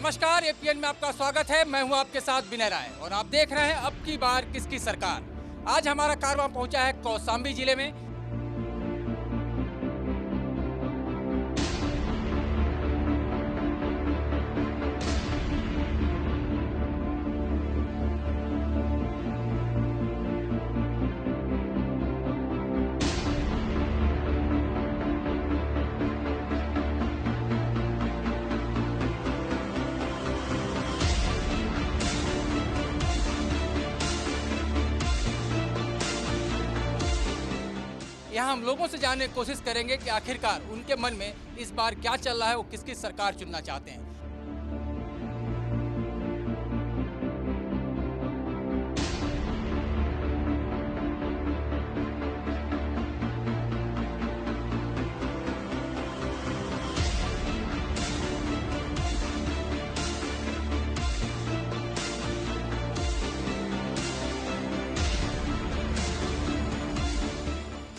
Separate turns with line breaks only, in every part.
नमस्कार, एपीएन में आपका स्वागत है। मैं हूं आपके साथ विनय राय और आप देख रहे हैं अब की बार किसकी सरकार। आज हमारा कारवां पहुंचा है कौशाम्बी जिले में। यहाँ हम लोगों से जानने की कोशिश करेंगे कि आखिरकार उनके मन में इस बार क्या चल रहा है, वो किसकी सरकार चुनना चाहते हैं।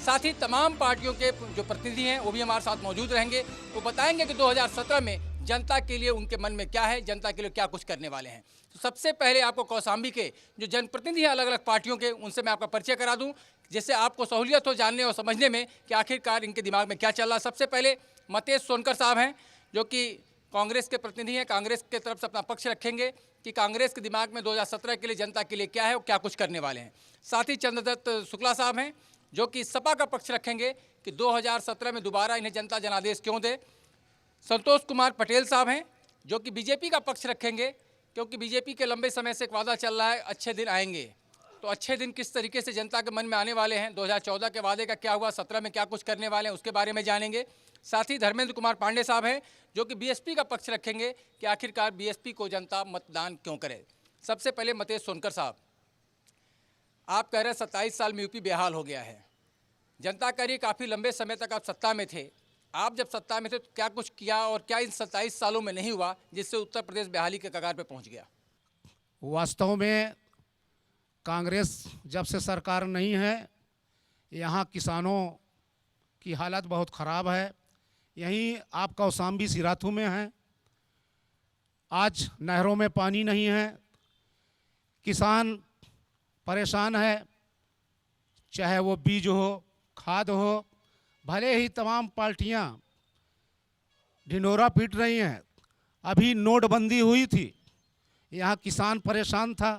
साथ ही तमाम पार्टियों के जो प्रतिनिधि हैं वो भी हमारे साथ मौजूद रहेंगे। वो बताएंगे कि 2017 में जनता के लिए उनके मन में क्या है, जनता के लिए क्या कुछ करने वाले हैं। तो सबसे पहले आपको कौशाम्बी के जो जनप्रतिनिधि हैं अलग अलग पार्टियों के, उनसे मैं आपका परिचय करा दूं, जिससे आपको सहूलियत हो जानने और समझने में कि आखिरकार इनके दिमाग में क्या चल रहा है। सबसे पहले मतेश सोनकर साहब हैं, जो कि कांग्रेस के प्रतिनिधि हैं। कांग्रेस के तरफ से अपना पक्ष रखेंगे कि कांग्रेस के दिमाग में 2017 के लिए जनता के लिए क्या है और क्या कुछ करने वाले हैं। साथ ही चंद्रदत्त शुक्ला साहब हैं, जो कि सपा का पक्ष रखेंगे कि 2017 में दोबारा इन्हें जनता जनादेश क्यों दे। संतोष कुमार पटेल साहब हैं, जो कि बीजेपी का पक्ष रखेंगे, क्योंकि बीजेपी के लंबे समय से एक वादा चल रहा है अच्छे दिन आएंगे। तो अच्छे दिन किस तरीके से जनता के मन में आने वाले हैं, 2014 के वादे का क्या हुआ, 17 में क्या कुछ करने वाले हैं, उसके बारे में जानेंगे। साथ ही धर्मेंद्र कुमार पांडे साहब हैं, जो कि बीएसपी का पक्ष रखेंगे कि आखिरकार बीएसपी को जनता मतदान क्यों करे। सबसे पहले मतेश सोनकर साहब, आप कह रहे हैं 27 साल में यूपी बेहाल हो गया है। जनता कह रही काफ़ी लंबे समय तक आप सत्ता में थे। आप जब सत्ता में थे तो क्या कुछ किया और क्या इन 27 सालों में नहीं हुआ जिससे उत्तर प्रदेश बेहाली के कगार पे पहुंच गया?
वास्तव में कांग्रेस जब से सरकार नहीं है, यहाँ किसानों की हालत बहुत ख़राब है। यहीं आप कौशाम्बी सिराथू में हैं, आज नहरों में पानी नहीं है, किसान परेशान है, चाहे वो बीज हो, खाद हो। भले ही तमाम पार्टियां ढिंढोरा पीट रही हैं। अभी नोटबंदी हुई थी, यहाँ किसान परेशान था,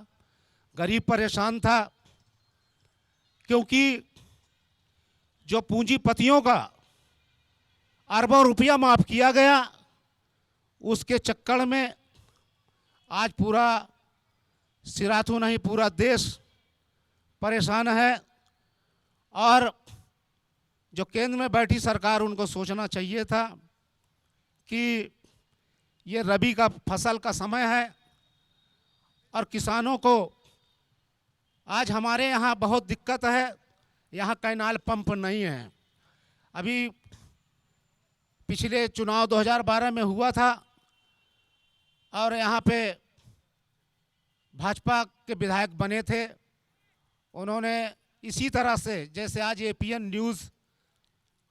गरीब परेशान था, क्योंकि जो पूंजीपतियों का अरबों रुपया माफ़ किया गया, उसके चक्कर में आज पूरा सिराथू नहीं पूरा देश परेशान है। और जो केंद्र में बैठी सरकार, उनको सोचना चाहिए था कि ये रबी का फसल का समय है और किसानों को आज हमारे यहाँ बहुत दिक्कत है। यहाँ कैनाल पंप नहीं है। अभी पिछले चुनाव 2012 में हुआ था और यहाँ पे भाजपा के विधायक बने थे। उन्होंने इसी तरह से, जैसे आज एपीएन न्यूज़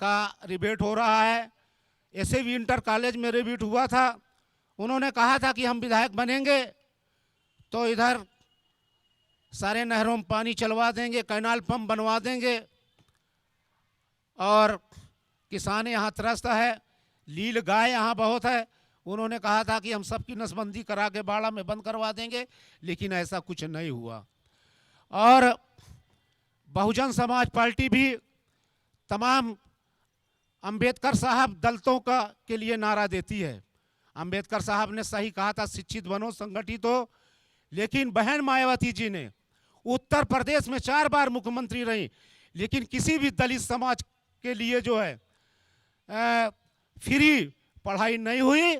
का रिबेट हो रहा है, ऐसे भी इंटर कॉलेज में रिबेट हुआ था। उन्होंने कहा था कि हम विधायक बनेंगे तो इधर सारे नहरों में पानी चलवा देंगे, कैनाल पंप बनवा देंगे और किसान यहाँ त्रस्त है, लील गाय यहाँ बहुत है। उन्होंने कहा था कि हम सबकी नसबंदी करा के बाड़ा में बंद करवा देंगे, लेकिन ऐसा कुछ नहीं हुआ। और बहुजन समाज पार्टी भी तमाम अंबेडकर साहब दलितों का के लिए नारा देती है। अंबेडकर साहब ने सही कहा था, शिक्षित बनो, संगठित हो। लेकिन बहन मायावती जी ने उत्तर प्रदेश में 4 बार मुख्यमंत्री रही, लेकिन किसी भी दलित समाज के लिए जो है फ्री पढ़ाई नहीं हुई।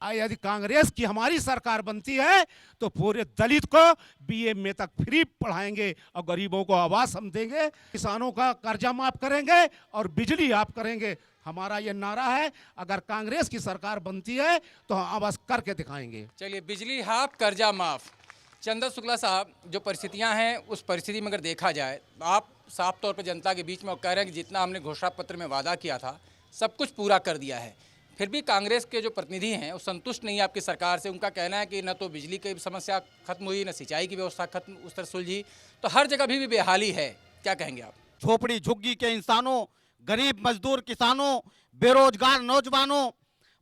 यदि कांग्रेस की हमारी सरकार बनती है तो पूरे दलित को बीए में तक फ्री पढ़ाएंगे और गरीबों को आवास हम देंगे, किसानों का कर्जा माफ करेंगे और बिजली आप करेंगे। हमारा ये नारा है, अगर कांग्रेस की सरकार बनती है तो हम आवास करके दिखाएंगे।
चलिए, बिजली हाफ, कर्जा माफ। चंद्रदत्त शुक्ला साहब, जो परिस्थितियां हैं उस परिस्थिति में अगर देखा जाए, आप साफ तौर पर जनता के बीच में कह रहे हैं कि जितना हमने घोषणा पत्र में वादा किया था सब कुछ पूरा कर दिया है। फिर भी कांग्रेस के जो प्रतिनिधि हैं वो संतुष्ट नहीं है आपकी सरकार से। उनका कहना है कि न तो बिजली की समस्या खत्म हुई, न सिंचाई की व्यवस्था खत्म उस तरह सुलझी, तो हर जगह भी बेहाली है। क्या कहेंगे आप?
झोपड़ी झुग्गी के इंसानों, गरीब मजदूर किसानों, बेरोजगार नौजवानों,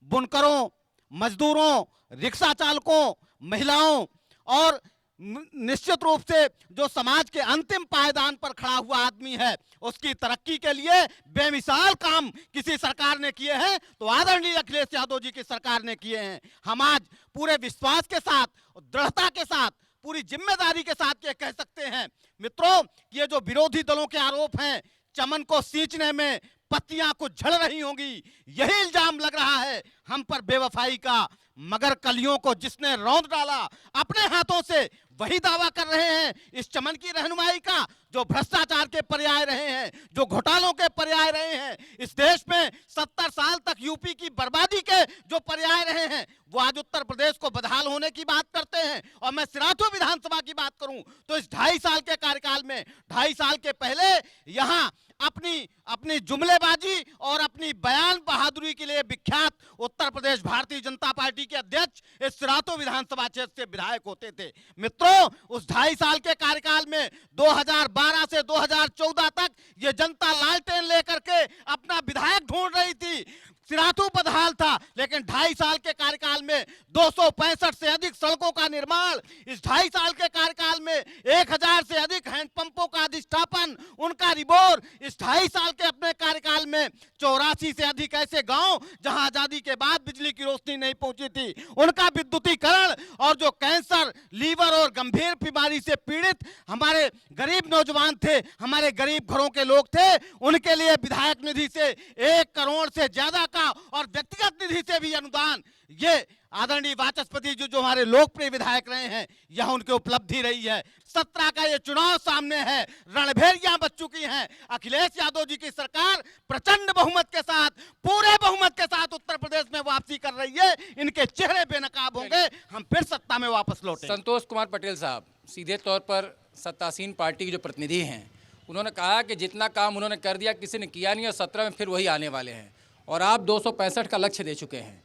बुनकरों, मजदूरों, रिक्शा चालकों, महिलाओं और निश्चित रूप से जो समाज के अंतिम पायदान पर खड़ा हुआ आदमी है, उसकी तरक्की के लिए बेमिसाल काम किसी सरकार ने किए हैं तो आदरणीय अखिलेश यादव जी की सरकार ने किए हैं। हम आज पूरे विश्वास के साथ, दृढ़ता के साथ, पूरी जिम्मेदारी के साथ ये कह सकते हैं मित्रों, ये जो विरोधी दलों के आरोप हैं, चमन को सींचने में पत्तियां कुछ झड़ रही होंगी, यही इल्जाम लग रहा है हम पर बेवफाई का, मगर कलियों को जिसने रौंद डाला अपने हाथों से, वही दावा कर रहे हैं इस चमन की रहनुमाई का, जो भ्रष्टाचार के पर्याय रहे हैं, जो घोटालों के पर्याय रहे हैं, इस देश में 70 साल तक यूपी की बर्बादी के जो पर्याय रहे हैं, वो आज उत्तर प्रदेश को बदहाल होने की बात करते हैं। और मैं सिराथू विधानसभा की बात करूं तो इस 2.5 साल के कार्यकाल में, 2.5 साल के पहले यहां अपनी जुमलेबाजी और अपनी बयान बहादुरी के लिए विख्यात उत्तर प्रदेश भारतीय जनता पार्टी के अध्यक्ष इस सिराथू विधानसभा क्षेत्र से विधायक होते थे। मित्रों, उस 2.5 साल के कार्यकाल में 2012 से 2014 तक ये जनता लालटेन लेकर के अपना विधायक ढूंढ रही थी। सिराथू बदहाल था, लेकिन 2.5 साल के कार्यकाल में 265 से अधिक सड़कों का निर्माण, इस 2.5 साल के कार्यकाल में 1000 से अधिक हैंडपंपों का अधिष्ठापन, उनका रिबोर, इस 2.5 साल के अपने कार्यकाल में 84 से अधिक ऐसे गांव जहां आजादी के बाद बिजली की रोशनी नहीं पहुंची थी, उनका विद्युतीकरण, और जो कैंसर, लीवर और गंभीर बीमारी से पीड़ित हमारे गरीब नौजवान थे, हमारे गरीब घरों के लोग थे, उनके लिए विधायक निधि से 1 करोड़ से ज्यादा और व्यक्तिगत निधि से भी अनुदान, ये आदरणीय वाचस्पति जो हमारे लोकप्रिय विधायक रहे हैं, यह उनकी उपलब्धि रही है। 17 का ये चुनाव सामने है, रणभेरियां बच चुकी हैं। अखिलेश यादव जी की सरकार प्रचंड बहुमत के साथ, पूरे बहुमत के साथ उत्तर प्रदेश में वापसी कर रही है। इनके चेहरे बेनकाब होंगे, हम फिर सत्ता में वापस लौटेंगे।
संतोष कुमार पटेल साहब, सीधे तौर पर सत्तासीन पार्टी के जो प्रतिनिधि हैं, उन्होंने कहा कि जितना काम उन्होंने कर दिया किसी ने किया नहीं, और 17 में फिर वही आने वाले हैं, और आप 265 का लक्ष्य दे चुके हैं।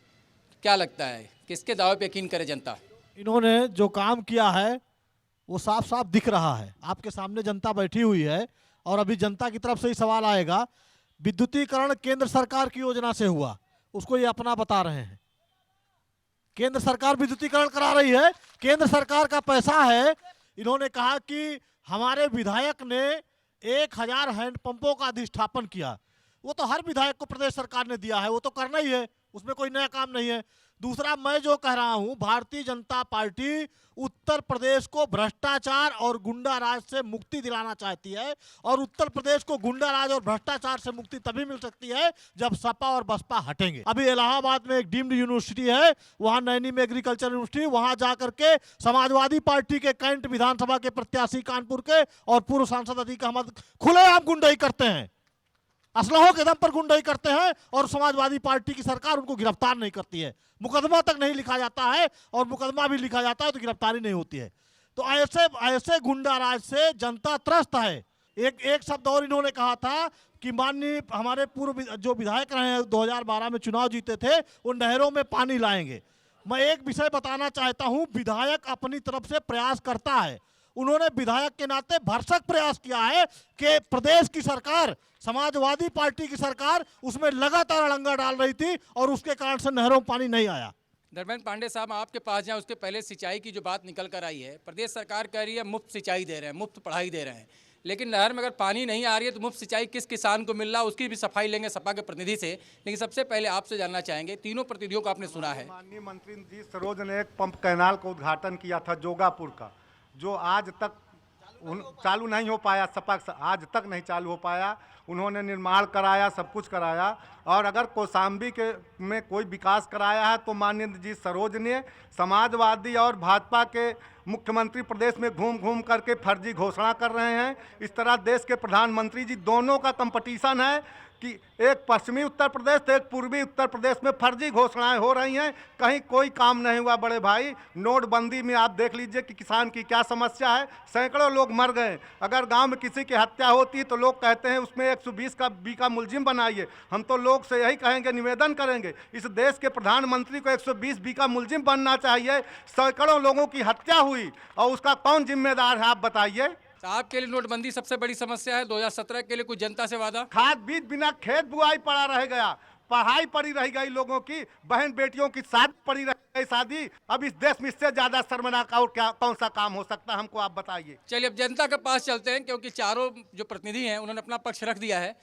क्या लगता है किसके दावे पे यकीन करे जनता?
इन्होंने जो काम किया है वो साफ साफ दिख रहा है, आपके सामने जनता बैठी हुई है, और अभी जनता की तरफ से ही सवाल आएगा। विद्युतीकरण केंद्र सरकार की योजना से हुआ, उसको ये अपना बता रहे हैं। केंद्र सरकार विद्युतीकरण करा रही है, केंद्र सरकार का पैसा है। इन्होंने कहा कि हमारे विधायक ने 1000 हैंडपंपों का अधिष्ठापन किया। वो तो हर विधायक को प्रदेश सरकार ने दिया है, वो तो करना ही है, उसमें कोई नया काम नहीं है। दूसरा, मैं जो कह रहा हूं, भारतीय जनता पार्टी उत्तर प्रदेश को भ्रष्टाचार और गुंडा राज से मुक्ति दिलाना चाहती है, और उत्तर प्रदेश को गुंडा राज और भ्रष्टाचार से मुक्ति तभी मिल सकती है जब सपा और बसपा हटेंगे। अभी इलाहाबाद में एक डीम्ड यूनिवर्सिटी है, वहां नैनी में एग्रीकल्चर यूनिवर्सिटी, वहां जाकर के समाजवादी पार्टी के कैंट विधानसभा के प्रत्याशी कानपुर के और पूर्व सांसद अतीक अहमद खुलेआम गुंडाई करते हैं, असलहों के दम पर गुंडाई करते हैं, और समाजवादी पार्टी की सरकार उनको गिरफ्तार नहीं करती है। मुकदमा तक नहीं लिखा जाता है, और मुकदमा भी लिखा जाता है तो गिरफ्तारी नहीं होती है। तो ऐसे गुंडा राज से जनता त्रस्त है। एक शब्द और इन्होंने कहा था कि माननीय हमारे पूर्व जो विधायक रहे हैं, 2012 में चुनाव जीते थे, वो नहरों में पानी लाएंगे। मैं एक विषय बताना चाहता हूं, विधायक अपनी तरफ से प्रयास करता है। उन्होंने विधायक के नाते भरसक प्रयास किया है कि प्रदेश की सरकार, समाजवादी पार्टी की सरकार, उसमें लगातार अड़ंगा डाल रही थी, और उसके कारण से नहरों में पानी नहीं आया।
धर्मेंद्र पांडे साहब, आपके पास जाएं उसके पहले सिंचाई की जो बात निकल कर आई है, प्रदेश सरकार कह रही है मुफ्त सिंचाई दे रहे हैं, मुफ्त पढ़ाई दे रहे हैं, लेकिन नहर में अगर पानी नहीं आ रही है तो मुफ्त सिंचाई किस किसान को मिल रहा है, उसकी भी सफाई लेंगे सपा के प्रतिनिधि से। लेकिन सबसे पहले आपसे जानना चाहेंगे, तीनों प्रतिनिधियों को आपने सुना है।
माननीय मंत्री जी सरोज ने एक पंप कैनाल का उद्घाटन किया था जोगापुर का, जो आज तक चालू नहीं हो पाया, सपा आज तक नहीं चालू हो पाया। उन्होंने निर्माण कराया, सब कुछ कराया, और अगर कौशाम्बी के में कोई विकास कराया है तो माननीय जी सरोज ने। समाजवादी और भाजपा के मुख्यमंत्री प्रदेश में घूम घूम करके फर्जी घोषणा कर रहे हैं। इस तरह देश के प्रधानमंत्री जी दोनों का कंपटीशन है कि एक पश्चिमी उत्तर प्रदेश तो एक पूर्वी उत्तर प्रदेश में फर्जी घोषणाएं हो रही हैं, कहीं कोई काम नहीं हुआ। बड़े भाई, नोटबंदी में आप देख लीजिए कि किसान की क्या समस्या है, सैकड़ों लोग मर गए। अगर गांव में किसी की हत्या होती है तो लोग कहते हैं उसमें 120 का बी का मुलजिम बनाइए। हम तो लोग से यही कहेंगे, निवेदन करेंगे, इस देश के प्रधानमंत्री को 120 बी का मुलजिम बनना चाहिए। सैकड़ों लोगों की हत्या हुई और उसका कौन जिम्मेदार है, आप बताइए।
तो आपके लिए नोटबंदी सबसे बड़ी समस्या है। 2017 के लिए कुछ जनता से वादा?
खाद बीज बिना खेत बुआई पड़ा रह गया, पढ़ाई पड़ी रह गई, लोगों की बहन बेटियों की शादी पड़ी रह गई शादी। अब इस देश में इससे ज्यादा शर्मनाक और क्या कौन सा काम हो सकता है, हमको आप बताइए।
चलिए अब जनता के पास चलते हैं, क्योंकि चारों जो प्रतिनिधि हैं उन्होंने अपना पक्ष रख दिया है।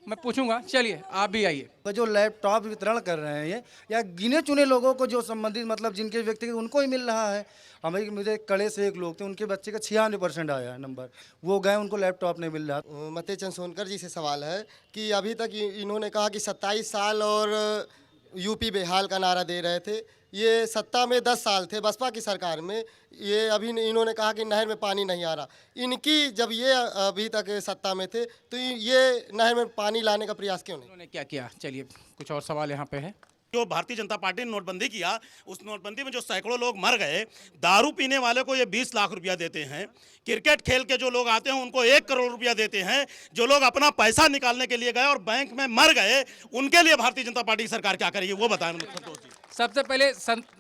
मैं पूछूंगा, चलिए आप भी आइए।
जो लैपटॉप वितरण कर रहे हैं ये, या गिने चुने लोगों को जो संबंधित मतलब जिनके व्यक्तिगत उनको ही मिल रहा है। हमें मुझे कड़े से एक लोग थे, उनके बच्चे का 96% आया नंबर, वो गए, उनको लैपटॉप नहीं मिल रहा।
मतेचंद सोनकर जी से सवाल है कि अभी तक इन्होंने कहा कि 27 साल और यूपी बेहाल का नारा दे रहे थे। ये सत्ता में 10 साल थे बसपा की सरकार में, ये अभी इन्होंने कहा कि नहर में पानी नहीं आ रहा। इनकी जब ये अभी तक सत्ता में थे तो ये नहर में पानी लाने का प्रयास क्यों नहीं?
उन्होंने क्या किया? चलिए कुछ और सवाल यहाँ पे है।
जो भारतीय जनता पार्टी ने नोटबंदी किया, उस नोटबंदी में जो सैकड़ों लोग मर गए, दारू पीने वाले को ये 20 लाख रुपया देते हैं, क्रिकेट खेल के जो लोग आते हैं उनको 1 करोड़ रुपया देते हैं, जो लोग अपना पैसा निकालने के लिए गए और बैंक में मर गए, उनके लिए भारतीय जनता पार्टी की सरकार क्या करेगी वो बताएं संतोष जी।
सबसे पहले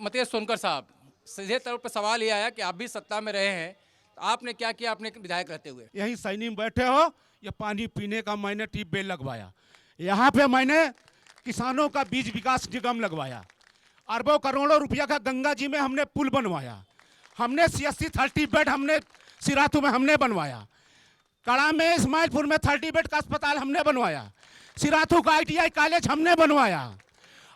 मतेश सोनकर साहब, सीधे तौर पर सवाल ये आया कि आप भी सत्ता में रहे हैं, तो आपने क्या किया अपने विधायक रहते हुए?
यहीं सैनी में बैठे हो, ये पानी पीने का मैंने ट्यूबवेल लगवाया, यहाँ पे मैंने किसानों का बीज विकास निगम लगवाया, अरबों करोड़ों रुपया का गंगा जी में हमने पुल बनवाया, हमने CSC 30 बेड हमने सिराथू में हमने बनवाया, कड़ा में इस्माइलपुर में 30 बेड का अस्पताल हमने बनवाया, सिराथू का ITI कॉलेज हमने बनवाया,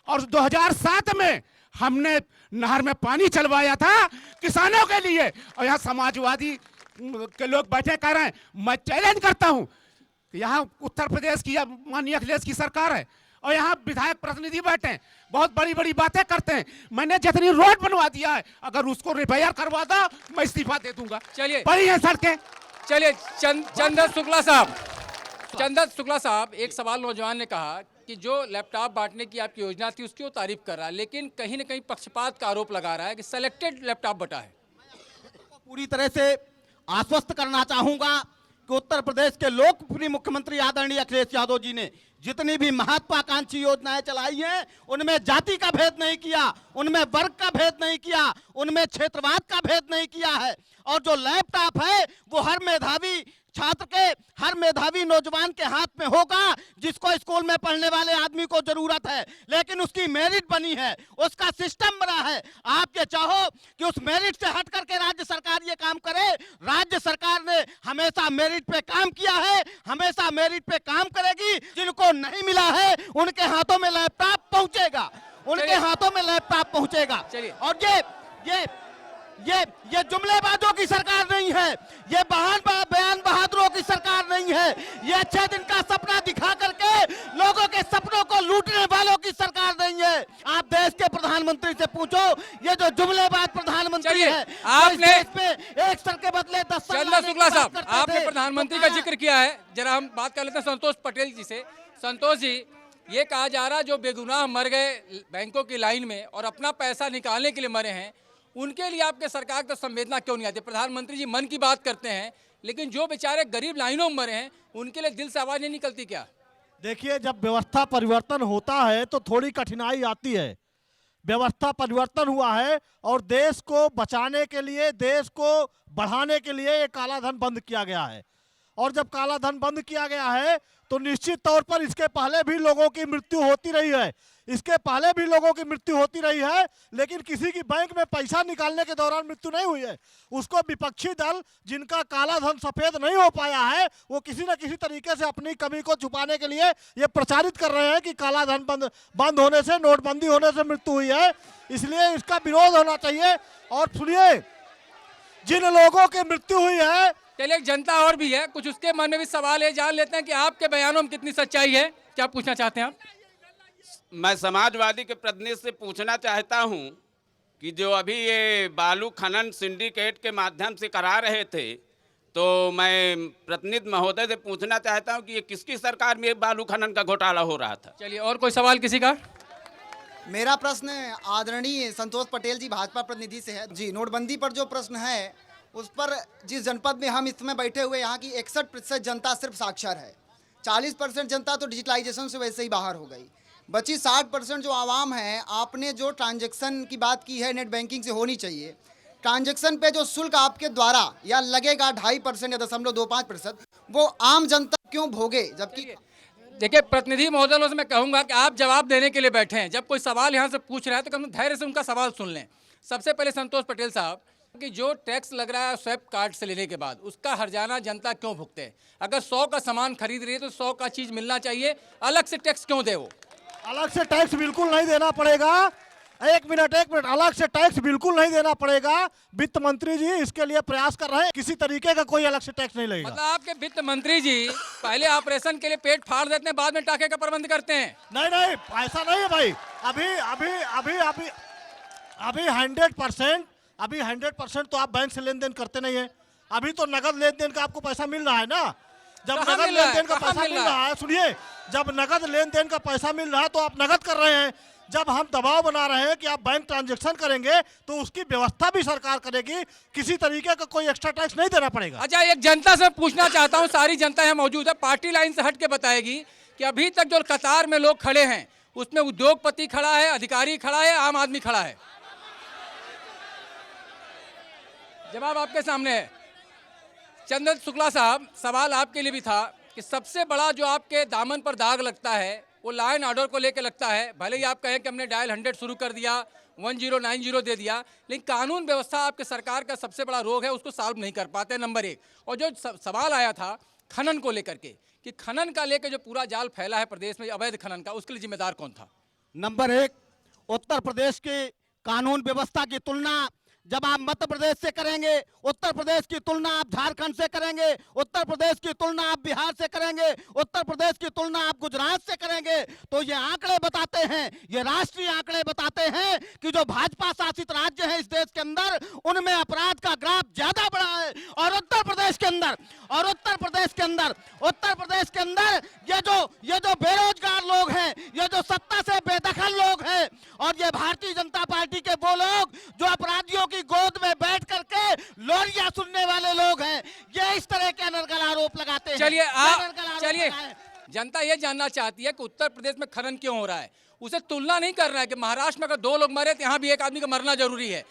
और 2007 में हमने नहर में पानी चलवाया था किसानों के लिए। और यहाँ समाजवादी के लोग बैठे कह रहे हैं, मैं चैलेंज करता हूँ, यहाँ उत्तर प्रदेश की माननीय अखिलेश की सरकार है और यहाँ विधायक प्रतिनिधि बैठे हैं, बहुत बड़ी बड़ी बातें करते हैं। मैंने जितनी रोड बनवा दिया है, अगर उसको रिपेयर करवा दो मैं इस्तीफा दे दूंगा।
चलिए
बड़ी है सड़कें।
चलिए चंदन शुक्ला साहब, एक सवाल नौजवान ने कहा कि जो लैपटॉप बांटने की आपकी योजना थी उसकी वो तारीफ कर रहा है, लेकिन कहीं ना कहीं पक्षपात का आरोप लगा रहा है कि सेलेक्टेड लैपटॉप बटा है।
पूरी तरह से आश्वस्त करना चाहूंगा कि उत्तर प्रदेश के लोकप्रिय मुख्यमंत्री आदरणीय अखिलेश यादव जी ने जितनी भी महत्वाकांक्षी योजनाएं चलाई हैं, उनमें जाति का भेद नहीं किया, उनमें वर्ग का भेद नहीं किया, उनमें क्षेत्रवाद का भेद नहीं किया है। और जो लैपटॉप है वो हर मेधावी छात्र के, हर मेधावी नौजवान के हाथ में होगा जिसको स्कूल में पढ़ने वाले आदमी को जरूरत है, लेकिन उसकी मेरिट बनी है, उसका सिस्टम बना है। आप ये चाहो कि उस मेरिट से हट करके राज्य सरकार ये काम करे। राज्य सरकार ने हमेशा मेरिट पे काम किया है, हमेशा मेरिट पे काम करेगी। जिनको नहीं मिला है उनके हाथों में लैपटॉप पहुंचेगा, उनके हाथों में लैपटॉप पहुंचेगा। और ये जुमलेबाजों की सरकार नहीं है, ये बयान बहादुरों की सरकार नहीं है, ये अच्छे दिन का सपना दिखा करके लोगों के सपनों को लूटने वालों की सरकार नहीं है। आप देश के प्रधानमंत्री से पूछो, ये जो जुमलेबाज प्रधानमंत्री है,
आपने
पे एक सर के बदले 10 सर।
चंदन शुक्ला साहब, आपने प्रधानमंत्री का जिक्र किया है, जरा हम बात कर लेते हैं संतोष पटेल जी से। संतोष जी, ये कहा जा रहा है जो बेगुनाह मर गए बैंकों की लाइन में और अपना पैसा निकालने के लिए मरे हैं, उनके लिए आपके सरकार को संवेदना क्यों नहीं आती? प्रधानमंत्री जी मन की बात करते हैं, लेकिन जो बेचारे गरीब लाइनों में मरे हैं उनके लिए दिल से आवाज नहीं निकलती क्या?
देखिए, जब व्यवस्था परिवर्तन होता है तो थोड़ी कठिनाई आती है। व्यवस्था परिवर्तन हुआ है और देश को बचाने के लिए, देश को बढ़ाने के लिए ये काला धन बंद किया गया है। और जब काला धन बंद किया गया है तो निश्चित तौर पर इसके पहले भी लोगों की मृत्यु होती रही है, इसके पहले भी लोगों की मृत्यु होती रही है, लेकिन किसी की बैंक में पैसा निकालने के दौरान मृत्यु नहीं हुई है। उसको विपक्षी दल जिनका काला धन सफेद नहीं हो पाया है, वो किसी न किसी तरीके से अपनी कमी को छुपाने के लिए ये प्रचारित कर रहे हैं कि काला धन बंद होने से, नोटबंदी होने से मृत्यु हुई है। इसलिए इसका विरोध होना चाहिए। और सुनिए, जिन लोगों की मृत्यु हुई है,
चलिए एक जनता और भी है, कुछ उसके मन में भी सवाल है, जान लेते हैं कि आपके बयानों में कितनी सच्चाई है। क्या पूछना चाहते हैं आप?
मैं समाजवादी के प्रतिनिधि से पूछना चाहता हूं कि जो अभी ये बालू खनन सिंडिकेट के माध्यम से करा रहे थे, तो मैं प्रतिनिधि महोदय से पूछना चाहता हूं कि ये किसकी सरकार में बालू खनन का घोटाला हो रहा था।
चलिए, और कोई सवाल किसी का?
मेरा प्रश्न आदरणीय संतोष पटेल जी भाजपा प्रतिनिधि से है जी। नोटबंदी पर जो प्रश्न है उस पर जिस जनपद में हम इस समय बैठे हुए यहाँ की 61% जनता सिर्फ साक्षर है, 40% जनता तो डिजिटलाइजेशन से वैसे ही बाहर हो गई। बची 60% जो आवाम है, आपने जो ट्रांजैक्शन की बात की है नेट बैंकिंग से होनी चाहिए, ट्रांजैक्शन पे जो शुल्क आपके द्वारा या लगेगा 2.5% या 0.25%, वो आम जनता क्यों भोगे? जबकि
देखिए, प्रतिनिधि महोदयों से मैं कहूंगा कि आप जवाब देने के लिए बैठे हैं। जब कोई सवाल यहाँ से पूछ रहा है तो कम धैर्य से उनका सवाल सुन लें। सबसे पहले संतोष पटेल साहब, कि जो टैक्स लग रहा है स्वैप कार्ड से लेने के बाद, उसका हर्जाना जनता क्यों भुगते है? अगर 100 का सामान खरीद रही है तो 100 का चीज मिलना चाहिए, अलग से टैक्स क्यों दे? वो
अलग से टैक्स बिल्कुल नहीं देना पड़ेगा। एक मिनट, अलग से टैक्स बिल्कुल नहीं देना पड़ेगा। वित्त मंत्री जी इसके लिए प्रयास कर रहे हैं, किसी तरीके का कोई अलग से टैक्स नहीं लगेगा।
मतलब आपके वित्त मंत्री जी पहले ऑपरेशन के लिए पेट फाड़ देते हैं, बाद में टाके का प्रबंध करते हैं।
नहीं, ऐसा नहीं है भाई। अभी 100% तो आप बैंक से लेन देन करते नहीं है। अभी तो नगद लेन देन का आपको पैसा मिल रहा है ना। जब
कहाँ
नगद
मिल रहा
लेन
है?
देन का
कहाँ
पैसा
मिल
मिल
रहा
रहा है, सुनिए, जब नगद लेन देन का पैसा मिल रहा है तो आप नगद कर रहे हैं। जब हम दबाव बना रहे हैं कि आप बैंक ट्रांजैक्शन करेंगे तो उसकी व्यवस्था भी सरकार करेगी, किसी तरीके का कोई एक्स्ट्रा टैक्स नहीं देना पड़ेगा।
अच्छा, एक जनता से पूछना चाहता हूँ, सारी जनता यहाँ मौजूद है, पार्टी लाइन से हट के बताएगी कि अभी तक जो कतार में लोग खड़े हैं उसमें उद्योगपति खड़ा है, अधिकारी खड़ा है, आम आदमी खड़ा है? जवाब आपके सामने है। चंदन शुक्ला साहब, सवाल आपके लिए भी था कि सबसे बड़ा जो आपके दामन पर दाग लगता है वो लॉ एंड ऑर्डर को लेकर लगता है। भले ही आप कहें कि हमने डायल 100 शुरू कर दिया, 1090 दे दिया, लेकिन कानून व्यवस्था आपके सरकार का सबसे बड़ा रोग है, उसको सॉल्व नहीं कर पाते, नंबर 1। और जो सवाल आया था खनन को लेकर के, कि खनन का लेकर जो पूरा जाल फैला है प्रदेश में अवैध खनन का, उसके लिए जिम्मेदार कौन था?
नंबर 1, उत्तर प्रदेश की कानून व्यवस्था की तुलना जब आप मध्य प्रदेश से करेंगे, उत्तर प्रदेश की तुलना आप झारखंड से करेंगे, उत्तर प्रदेश की तुलना आप बिहार से करेंगे, उत्तर प्रदेश की तुलना आप गुजरात से करेंगे, तो ये आंकड़े बताते हैं, ये राष्ट्रीय आंकड़े बताते हैं कि जो भाजपा शासित राज्य है इस देश के अंदर, उनमें अपराध का ग्राफ ज्यादा बढ़ा है। और उत्तर प्रदेश के अंदर ये जो बेरोजगार लोग हैं, ये जो सत्ता से बेदखल लोग हैं, और ये भारतीय जनता पार्टी के वो लोग जो अपराधियों की गोद में बैठ करके लोरियां सुनने वाले लोग हैं, ये इस तरह के अनर्गल आरोप लगाते हैं।
चलिए, जनता ये जानना चाहती है कि उत्तर प्रदेश में खनन क्यों हो रहा है। उसे तुलना नहीं कर रहा है कि महाराष्ट्र में अगर 2 लोग मरे तो यहाँ भी एक आदमी का मरना जरूरी है।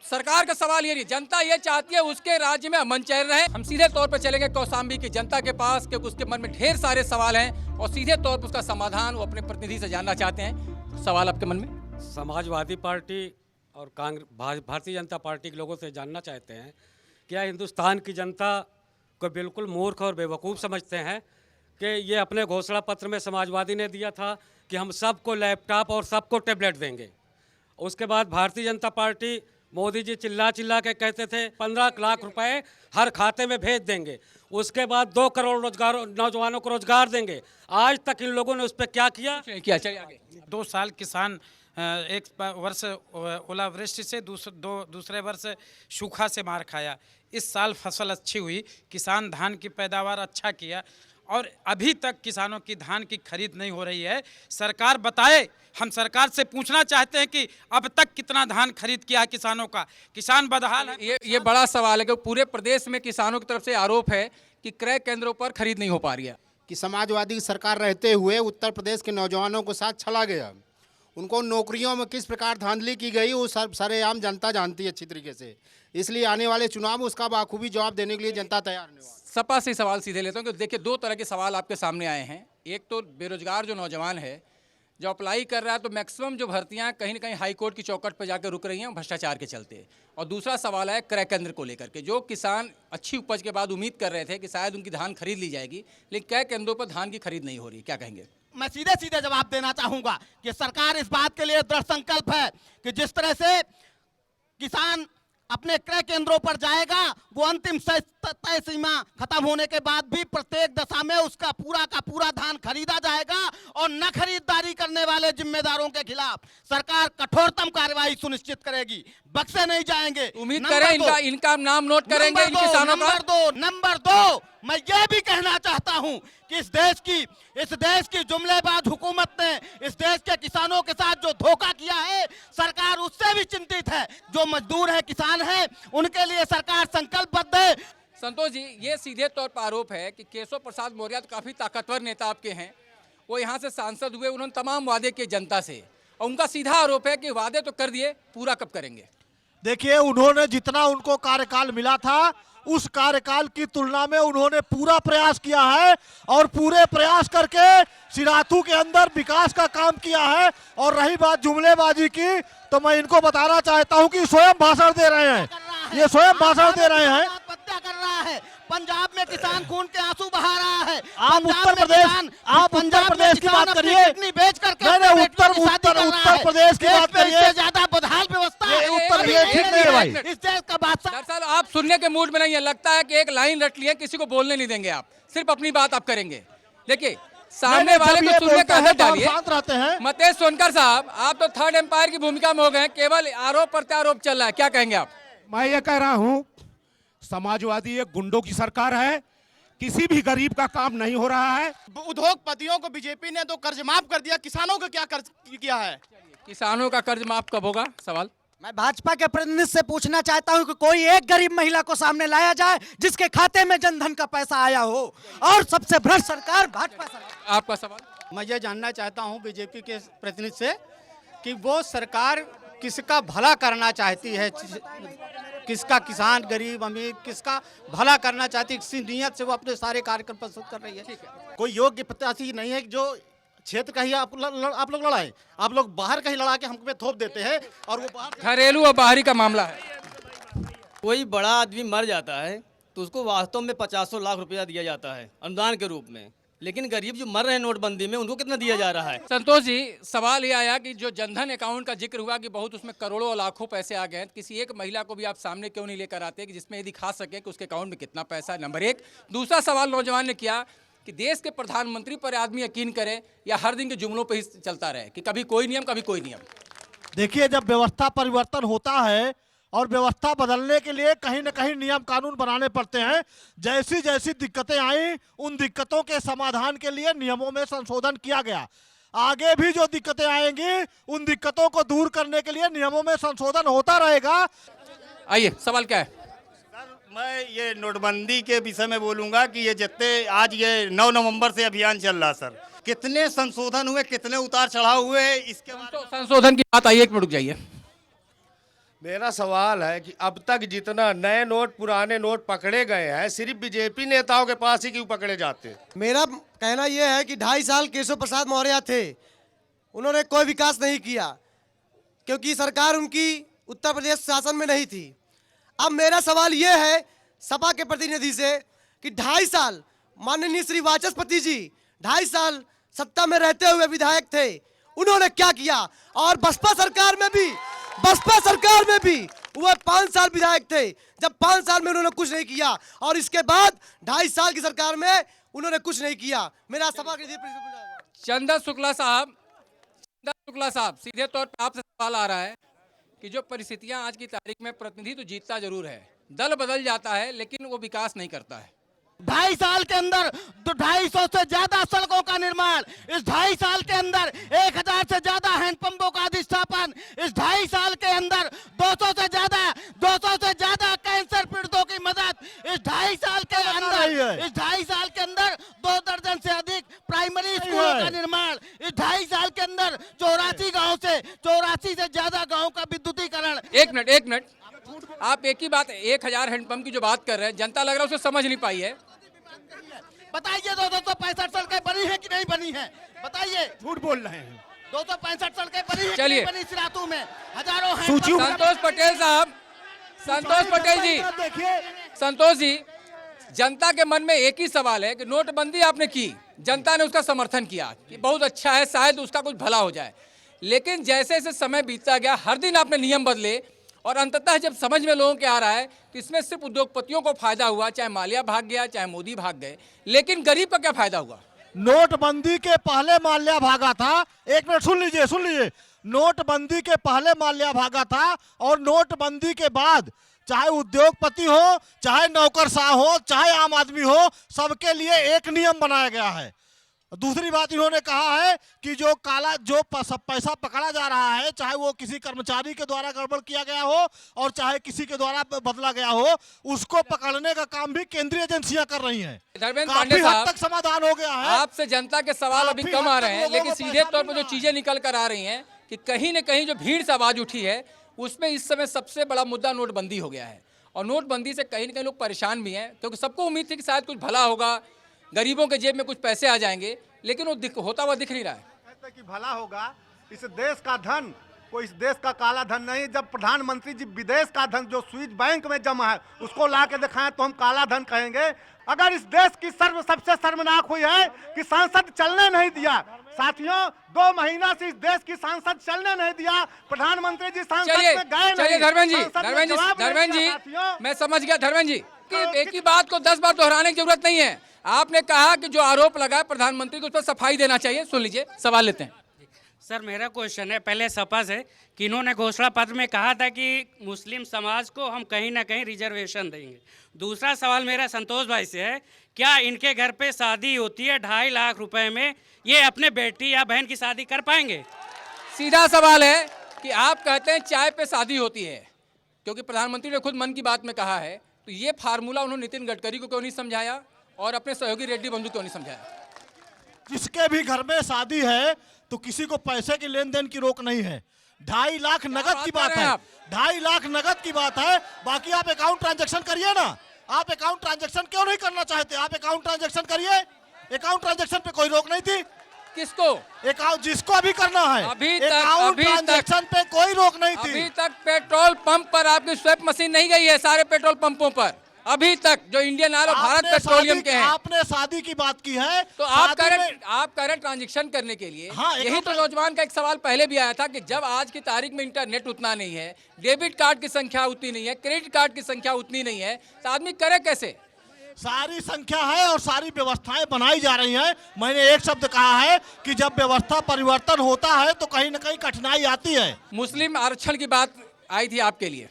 सरकार का सवाल ये नहीं, जनता ये चाहती है उसके राज्य में अमन चैन रहे। हम सीधे तौर पर चलेंगे कौशाम्बी की जनता के पास, क्योंकि उसके मन में ढेर सारे सवाल हैं और सीधे तौर पर उसका समाधान वो अपने प्रतिनिधि से जानना चाहते हैं। सवाल आपके मन में?
समाजवादी पार्टी और भारतीय जनता पार्टी के लोगों से जानना चाहते हैं, क्या हिंदुस्तान की जनता को बिल्कुल मूर्ख और बेवकूफ़ समझते हैं कि ये अपने घोषणा पत्र में समाजवादी ने दिया था कि हम सबको लैपटॉप और सबको टैबलेट देंगे। उसके बाद भारतीय जनता पार्टी, मोदी जी चिल्ला के कहते थे 15 लाख रुपए हर खाते में भेज देंगे। उसके बाद 2 करोड़ नौजवानों को रोजगार देंगे। आज तक इन लोगों ने उस पर क्या किया?
चलिए आगे।
2 साल किसान एक वर्ष ओलावृष्टि से, दूसरे वर्ष सूखा से मार खाया। इस साल फसल अच्छी हुई, किसान धान की पैदावार अच्छा किया, और अभी तक किसानों की धान की खरीद नहीं हो रही है। सरकार बताए, हम सरकार से पूछना चाहते हैं कि अब तक कितना धान खरीद किया है किसानों का। किसान बदहाल है।
ये बड़ा सवाल है कि पूरे प्रदेश में किसानों की तरफ से आरोप है कि क्रय केंद्रों पर खरीद नहीं हो पा रही है।
कि समाजवादी की सरकार रहते हुए उत्तर प्रदेश के नौजवानों को साथ छला गया, उनको नौकरियों में किस प्रकार धांधली की गई वो सरेआम जनता जानती है अच्छी तरीके से। इसलिए आने वाले चुनाव में उसका बाखूबी जवाब देने के लिए जनता तैयार है।
सपा से सवाल सीधे लेता हूँ कि देखिए 2 तरह के सवाल आपके सामने आए हैं। एक तो बेरोजगार जो नौजवान है जो अप्लाई कर रहा है, तो मैक्सिमम जो भर्तियां कहीं ना कहीं हाई कोर्ट की चौकट पर जाकर रुक रही हैं भ्रष्टाचार के चलते। और दूसरा सवाल है क्रय केंद्र को लेकर के, जो किसान अच्छी उपज के बाद उम्मीद कर रहे थे कि शायद उनकी धान खरीद ली जाएगी, लेकिन क्रय केंद्रों पर धान की खरीद नहीं हो रही। क्या कहेंगे?
मैं सीधे जवाब देना चाहूंगा कि सरकार इस बात के लिए दृढ़ संकल्प है कि जिस तरह से किसान अपने क्रय केंद्रों पर जाएगा, वो अंतिम तय सीमा खत्म होने के बाद भी प्रत्येक दशा में उसका पूरा का पूरा धान खरीदा जाएगा, और न खरीदारी करने वाले जिम्मेदारों के खिलाफ सरकार कठोरतम कार्रवाई सुनिश्चित करेगी। बख्शे नहीं जाएंगे।
उम्मीद
नंबर
करें
दो,
इनका नाम नोट करेंगे इन किसानों का।
नंबर दो, मैं ये भी कहना चाहता हूं कि इस देश की जुमलेबाज हुकूमत ने इस देश के किसानों के साथ जो धोखा किया है, सरकार उससे भी चिंतित है। जो मजदूर है, किसान है, उनके लिए सरकार संकल्पबद्ध है।
संतोष जी, ये सीधे तौर पर आरोप है कि केशव प्रसाद मौर्य तो काफी ताकतवर नेता आपके हैं, वो यहाँ से सांसद हुए, उन्होंने तमाम वादे किए जनता से, और उनका सीधा आरोप है कि वादे तो कर दिए, पूरा कब करेंगे?
देखिए, उन्होंने जितना उनको कार्यकाल मिला था उस कार्यकाल की तुलना में उन्होंने पूरा प्रयास किया है, और पूरे प्रयास करके सिराथू के अंदर विकास का काम किया है। और रही बात जुमलेबाजी की, तो मैं इनको बताना चाहता हूं कि स्वयं भाषण दे रहे हैं, ये स्वयं भाषण दे रहे हैं।
आत्महत्या कर रहा है, पंजाब में किसान खून के आंसू बहा रहा है।
आप उत्तर प्रदेश की बात करिए,
बेच करके
उत्तर प्रदेश की बात करिए,
ज्यादा बदहाल व्यवस्था
उत्तर प्रदेश ठीक नहीं है भाई।
इस देश का बादशाह।
दरअसल आप सुनने के मूड में नहीं है, लगता है कि एक लाइन रट ली है, किसी को बोलने नहीं देंगे, आप सिर्फ अपनी बात आप करेंगे। देखिए, सामने वाले को सुनने का आदत डालिए।
शांत रहते हैं।
मतेश सोनकर साहब, आप तो थर्ड एम्पायर की भूमिका में हो गए, केवल आरोप प्रत्यारोप चल रहा है, क्या कहेंगे आप?
मैं ये कह रहा हूं, समाजवादी एक गुंडों की सरकार है, किसी भी गरीब का काम नहीं हो रहा है।
उद्योगपतियों को बीजेपी ने तो कर्ज माफ कर दिया, किसानों को क्या कर्ज किया है?
किसानों का कर्ज माफ कब होगा? सवाल
मैं भाजपा के प्रतिनिधि से पूछना चाहता हूं कि कोई एक गरीब महिला को सामने लाया जाए जिसके खाते में जनधन का पैसा आया हो, और सबसे भ्रष्ट सरकार भाजपा सरकार।
आपका सवाल?
मैं ये जानना चाहता हूं बीजेपी के प्रतिनिधि से कि वो सरकार किसका भला करना चाहती है, किसका किसान गरीब अमीर किसका भला करना चाहती है, किसी नियत से वो अपने सारे कार्यक्रम प्रस्तुत कर रही है।
कोई योग्य प्रत्याशी नहीं है जो क्षेत्र का ही आप लोग लड़ाए, आप लोग बाहर का ही लड़ा के हम पे थोप देते हैं, और वो बाहर
घरेलू और बाहरी का मामला है।
कोई बड़ा आदमी मर जाता है तो उसको वास्तव में 50 लाख रुपया दिया जाता है अनुदान के रूप में, लेकिन गरीब जो मर रहे हैं नोटबंदी में, उनको कितना दिया जा रहा है?
संतोष जी, सवाल ये आया कि जो जनधन अकाउंट का जिक्र हुआ कि बहुत उसमें करोड़ों और लाखों पैसे आ गए, किसी एक महिला को भी आप सामने क्यों नहीं लेकर आते कि जिसमें ये दिखा सके कि उसके अकाउंट में कितना पैसा है? नंबर एक। दूसरा सवाल नौजवान ने किया कि देश के प्रधानमंत्री पर आदमी यकीन करे या हर दिन के जुमलों पर ही चलता रहे कि कभी कोई नियम कभी कोई नियम?
देखिए, जब व्यवस्था परिवर्तन होता है और व्यवस्था बदलने के लिए कहीं न कहीं नियम कानून बनाने पड़ते हैं। जैसी जैसी दिक्कतें आई, उन दिक्कतों के समाधान के लिए नियमों में संशोधन किया गया। आगे भी जो दिक्कतें आएंगी, उन दिक्कतों को दूर करने के लिए नियमों में संशोधन होता रहेगा।
आइए, सवाल क्या है?
मैं ये नोटबंदी के विषय में बोलूंगा कि ये जितने आज ये 9 नवंबर से अभियान चल रहा सर, कितने संशोधन हुए, कितने उतार चढ़ाव हुए, इसके बाद
संशोधन की बात आई, एक मिनट रुक जाइए।
मेरा सवाल है कि अब तक जितना नए नोट पुराने नोट पकड़े गए हैं, सिर्फ बीजेपी नेताओं के पास ही क्यों पकड़े जाते?
मेरा कहना यह है कि 2.5 साल केशव प्रसाद मौर्य थे, उन्होंने कोई विकास नहीं किया क्योंकि सरकार उनकी उत्तर प्रदेश शासन में नहीं थी। अब मेरा सवाल यह है सपा के प्रतिनिधि से कि 2.5 साल माननीय श्री वाचस्पति जी 2.5 साल सत्ता में रहते हुए विधायक थे, उन्होंने क्या किया? और बसपा सरकार में भी वो 5 साल विधायक थे, जब 5 साल में उन्होंने कुछ नहीं किया, और इसके बाद 2.5 साल की सरकार में उन्होंने कुछ नहीं किया। मेरा सभा के
चंदन शुक्ला साहब, सीधे तौर पर आपसे सवाल आ रहा है कि जो परिस्थितियां आज की तारीख में, प्रतिनिधि तो जीतता जरूर है, दल बदल जाता है, लेकिन वो विकास नहीं करता है।
2.5 साल के अंदर 250 से ज्यादा सड़कों का निर्माण, इस 2.5 साल के अंदर 1000 से ज्यादा हैंडपंपों का अधिष्ठापन, इस 2.5 साल के अंदर 200 से ज्यादा कैंसर पीड़ितों की मदद, इस 2.5 साल के अंदर 2 दर्जन से अधिक प्राइमरी स्कूलों का निर्माण, इस 2.5 साल के अंदर 84 से ज्यादा गाँव का विद्युतीकरण।
एक मिनट, आप एक ही बात 1000 हैंडपंप की जो बात कर रहे हैं, जनता लग रहा है उसे समझ नहीं पाई है।
बताइए 265 सड़कें बनी है कि नहीं बनी है? बताइए।
झूठ बोल रहे हैं।
265 सड़कें बनी है,
चलिए,
बनी सिराथू में हजारों हैं।
संतोष पटेल साहब, संतोष जी, जनता के मन में एक ही सवाल है कि नोटबंदी आपने की, जनता ने उसका समर्थन किया कि बहुत अच्छा है, शायद उसका कुछ भला हो जाए, लेकिन जैसे जैसे समय बीतता गया, हर दिन आपने नियम बदले, और अंततः जब समझ में लोगों के आ रहा है तो इसमें सिर्फ उद्योगपतियों को फायदा हुआ, चाहे माल्या भाग गया, चाहे मोदी भाग गए, लेकिन गरीब का क्या फायदा हुआ?
नोटबंदी के पहले माल्या भागा था। एक मिनट सुन लीजिए, नोटबंदी के पहले माल्या भागा था और नोटबंदी के बाद चाहे उद्योगपति हो, चाहे नौकरशाह हो, चाहे आम आदमी हो, सबके लिए एक नियम बनाया गया है। दूसरी बात इन्होंने कहा है कि जो पैसा पकड़ा जा रहा है, चाहे वो किसी कर्मचारी के द्वारा गड़बड़ किया गया हो और चाहे किसी के द्वारा बदला गया हो, उसको पकड़ने का काम भी केंद्रीय एजेंसियां कर रही हैं।
धर्मेंद्र
काफी
पांडे
हद
साहब,
तक समाधान हो गया है।
आपसे जनता के सवाल अभी
काफी
कम आ
हद
रहे
तक
हैं,
लोगों
लेकिन
को
सीधे
पैसा
तौर पर जो
मिल रहा
चीजें निकल कर आ रही हैं कि कहीं न कहीं जो भीड़ से आवाज उठी है, उसमें इस समय सबसे बड़ा मुद्दा नोटबंदी हो गया है। और नोटबंदी से कहीं न कहीं लोग परेशान भी हैं, क्योंकि सबको उम्मीद थी कि शायद कुछ भला होगा, गरीबों के जेब में कुछ पैसे आ जाएंगे, लेकिन वो होता हुआ दिख नहीं रहा है।
कहते कि भला होगा, इस देश का धन कोई इस देश का काला धन नहीं। जब प्रधानमंत्री जी विदेश का धन जो स्विस बैंक में जमा है उसको ला के दिखाएं तो हम काला धन कहेंगे। अगर इस देश की सबसे शर्मनाक हुई है कि सांसद चलने नहीं दिया। साथियों, 2 महीना से इस देश की सांसद चलने नहीं दिया। प्रधानमंत्री जी सांसद में गए नहीं।
धर्मेंद्र जी, मैं समझ गया धर्मेंद्र जी कि एक ही बात को 10 बार दोहराने की जरूरत नहीं है। आपने कहा कि जो आरोप लगा प्रधानमंत्री को उस पर सफाई देना चाहिए। सुन लीजिए, सवाल लेते हैं।
सर, मेरा क्वेश्चन है पहले सपा से कि इन्होंने घोषणा पत्र में कहा था कि मुस्लिम समाज को हम कहीं ना कहीं रिजर्वेशन देंगे। दूसरा सवाल मेरा संतोष भाई से है, क्या इनके घर पे शादी होती है 2.5 लाख रुपए में, ये अपने बेटी या बहन की शादी कर पाएंगे?
सीधा सवाल है कि आप कहते हैं चाय पे शादी होती है, क्योंकि प्रधानमंत्री ने खुद मन की बात में कहा है, तो ये फार्मूला उन्होंने नितिन गडकरी को क्यों नहीं समझाया और अपने सहयोगी रेड्डी बंधु क्यों नहीं समझाया?
जिसके भी घर में शादी है तो किसी को पैसे की लेन देन की रोक नहीं है। 2.5 लाख नगद की बात है, 2.5 लाख नगद की बात है। बाकी आप अकाउंट ट्रांजैक्शन करिए ना। आप अकाउंट ट्रांजैक्शन क्यों नहीं करना चाहते? आप अकाउंट ट्रांजैक्शन करिए। अकाउंट ट्रांजैक्शन पे कोई रोक नहीं थी।
किसको?
अकाउंट जिसको अभी करना है,
अभी
ट्रांजैक्शन पे कोई रोक नहीं थी।
अभी तक पेट्रोल पंप पर आपकी स्वैप मशीन नहीं गई है। सारे पेट्रोल पंपों पर अभी तक जो इंडियन ऑयल और भारत पेट्रोलियम के हैं।
आपने शादी की बात की है,
तो आप कह रहे ट्रांजैक्शन करने के लिए।
हाँ,
यही तो नौजवान का एक सवाल पहले भी आया था कि जब आज की तारीख में इंटरनेट उतना नहीं है, डेबिट कार्ड की संख्या उतनी नहीं है, क्रेडिट कार्ड की संख्या उतनी नहीं है, तो आदमी करे कैसे?
सारी संख्या है और सारी व्यवस्थाएं बनाई जा रही हैं। मैंने एक शब्द कहा है कि जब व्यवस्था परिवर्तन होता है तो कहीं ना कहीं कठिनाई आती है।
मुस्लिम आरक्षण की बात आई थी आपके लिए।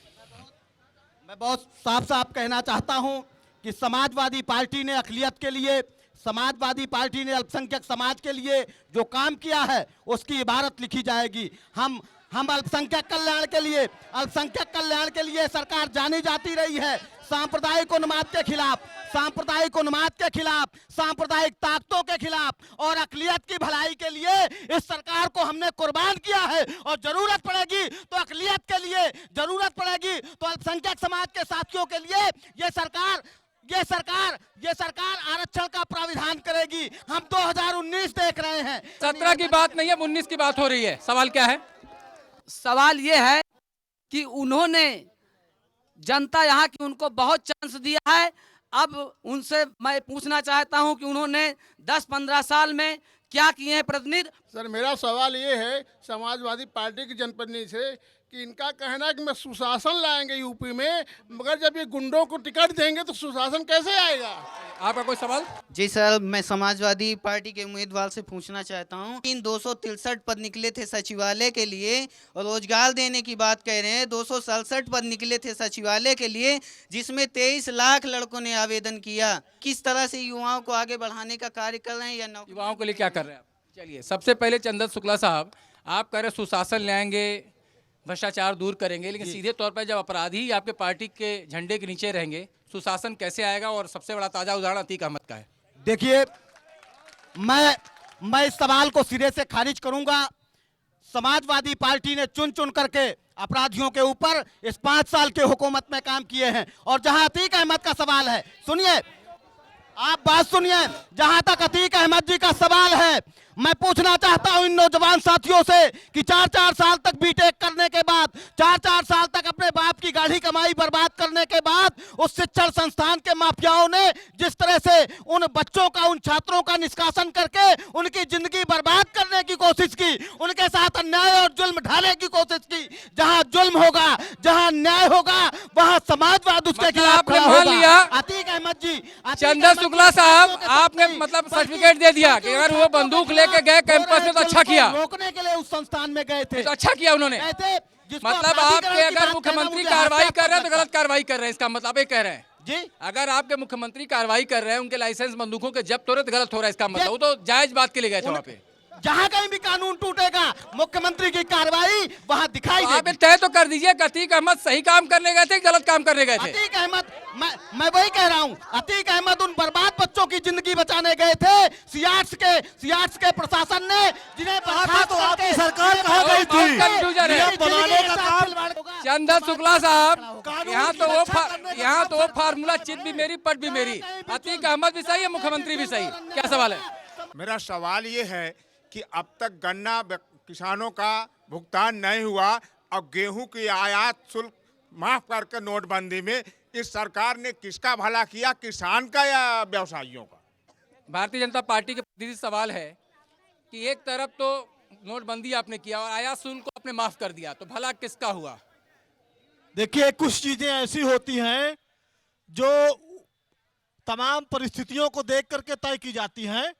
मैं बहुत साफ साफ कहना चाहता हूं कि समाजवादी पार्टी ने अक़लियत के लिए, समाजवादी पार्टी ने अल्पसंख्यक समाज के लिए जो काम किया है उसकी इबारत लिखी जाएगी। हम अल्पसंख्यक कल्याण के लिए, अल्पसंख्यक कल्याण के लिए सरकार जानी जाती रही है। सांप्रदायिक उन्माद के खिलाफ, सांप्रदायिक उन्माद के खिलाफ, सांप्रदायिक ताकतों के खिलाफ और अक़लियत की भलाई के लिए इस सरकार को हमने कुर्बान किया है। और जरूरत पड़ेगी तो अक़लियत के लिए, जरूरत पड़ेगी तो अल्पसंख्यक समाज के साथियों के लिए ये सरकार आरक्षण का प्राविधान करेगी। हम 2019 देख रहे हैं।
17 की बात नहीं है, 19 की बात हो रही है। सवाल क्या है?
सवाल ये है कि उन्होंने जनता यहाँ की उनको बहुत चांस दिया है। अब उनसे मैं पूछना चाहता हूँ कि उन्होंने 10-15 साल में क्या किए हैं प्रतिनिधि?
सर, मेरा सवाल ये है समाजवादी पार्टी के जनप्रतिनिधि से कि इनका कहना है कि मैं सुशासन लाएंगे यूपी में, मगर जब ये गुंडों को टिकट देंगे तो सुशासन कैसे आएगा?
आपका कोई सवाल?
जी सर, मैं समाजवादी पार्टी के उम्मीदवार से पूछना चाहता हूँ। इन 263 पद निकले थे सचिवालय के लिए और रोजगार देने की बात कह रहे हैं। 267 पद निकले थे सचिवालय के लिए, जिसमें 23 लाख लड़कों ने आवेदन किया। किस तरह से युवाओं को आगे बढ़ाने का कार्य कर रहे हैं या
युवाओं के लिए क्या कर रहे हैं आप? चलिए, सबसे पहले चंदन शुक्ला साहब, आप कह रहे सुशासन लाएंगे, भ्रष्टाचार दूर करेंगे, लेकिन सीधे तौर पर जब अपराधी आपके पार्टी के झंडे के नीचे रहेंगे, सुशासन कैसे आएगा? और सबसे बड़ा ताजा उदाहरण अतीक अहमद का है।
देखिए, मैं इस सवाल को सिरे से खारिज करूंगा। समाजवादी पार्टी ने चुन चुन करके अपराधियों के ऊपर इस 5 साल के हुकूमत में काम किए हैं। और जहां अतीक अहमद का सवाल है, सुनिए, आप बात सुनिए, जहां तक अतीक अहमद जी का सवाल है, मैं पूछना चाहता हूं इन नौजवान साथियों से कि 4-4 साल तक बीटेक करने के बाद, 4-4 साल तक अपने बाप की गाढ़ी कमाई बर्बाद करने के बाद उस शिक्षण संस्थान के माफियाओं ने जिस तरह से उन बच्चों का, उन छात्रों का निष्कासन करके उनकी जिंदगी बर्बाद करने की कोशिश की, उनके साथ अन्याय और जुल्म ढाने की कोशिश की। जहां जुल्म होगा, जहां न्याय होगा, वहां समाजवाद उसके खिलाफ खड़ा होगा। अतीक अहमद जी,
चंदन शुक्ला साहब, आपने मतलब सर्टिफिकेट दे दिया कि अगर वो बंदूक ले लेके गए कैंपस में तो अच्छा किया,
रोकने के लिए उस संस्थान में गए थे,
तो अच्छा किया उन्होंने। मतलब आपके अगर मुख्यमंत्री कार्रवाई कर रहे हैं तो गलत कार्रवाई कर रहे हैं, इसका मतलब ये कह रहे हैं
जी।
अगर आपके मुख्यमंत्री कार्रवाई कर रहे हैं, उनके लाइसेंस बंदूकों के जब्त हो रहे तो गलत हो रहा है, इसका मतलब वो तो जायज बात के लिए गए थे वहाँ पे।
जहाँ कहीं भी कानून टूटेगा मुख्यमंत्री की कार्रवाई वहाँ दिखाई
आप
देगी।
तय तो कर दीजिए कि अतीक अहमद सही काम करने गए थे, गलत काम करने गए थे।
अतीक अहमद, मैं वही कह रहा हूँ, अतीक अहमद उन बर्बाद बच्चों की जिंदगी बचाने गए थे। सियाट्स के प्रशासन ने जिन्हें
तो आपकी सरकार कहाँ गई थी? नियम बनाने का काम
चंदन शुक्ला साहब, यहाँ तो वो फार्मूला चित भी मेरी पट भी मेरी, अतीक अहमद भी सही है, मुख्यमंत्री भी सही। क्या सवाल है?
मेरा सवाल ये है कि अब तक गन्ना किसानों का भुगतान नहीं हुआ और गेहूं की आयात शुल्क माफ करके नोटबंदी में इस सरकार ने किसका भला किया, किसान का या व्यवसायियों का?
भारतीय जनता पार्टी के प्रतिनिधि सवाल है कि एक तरफ तो नोटबंदी आपने किया और आयात शुल्क को आपने माफ कर दिया, तो भला किसका हुआ?
देखिए, कुछ चीजें ऐसी होती हैं जो तमाम परिस्थितियों को देख करके तय की जाती हैं।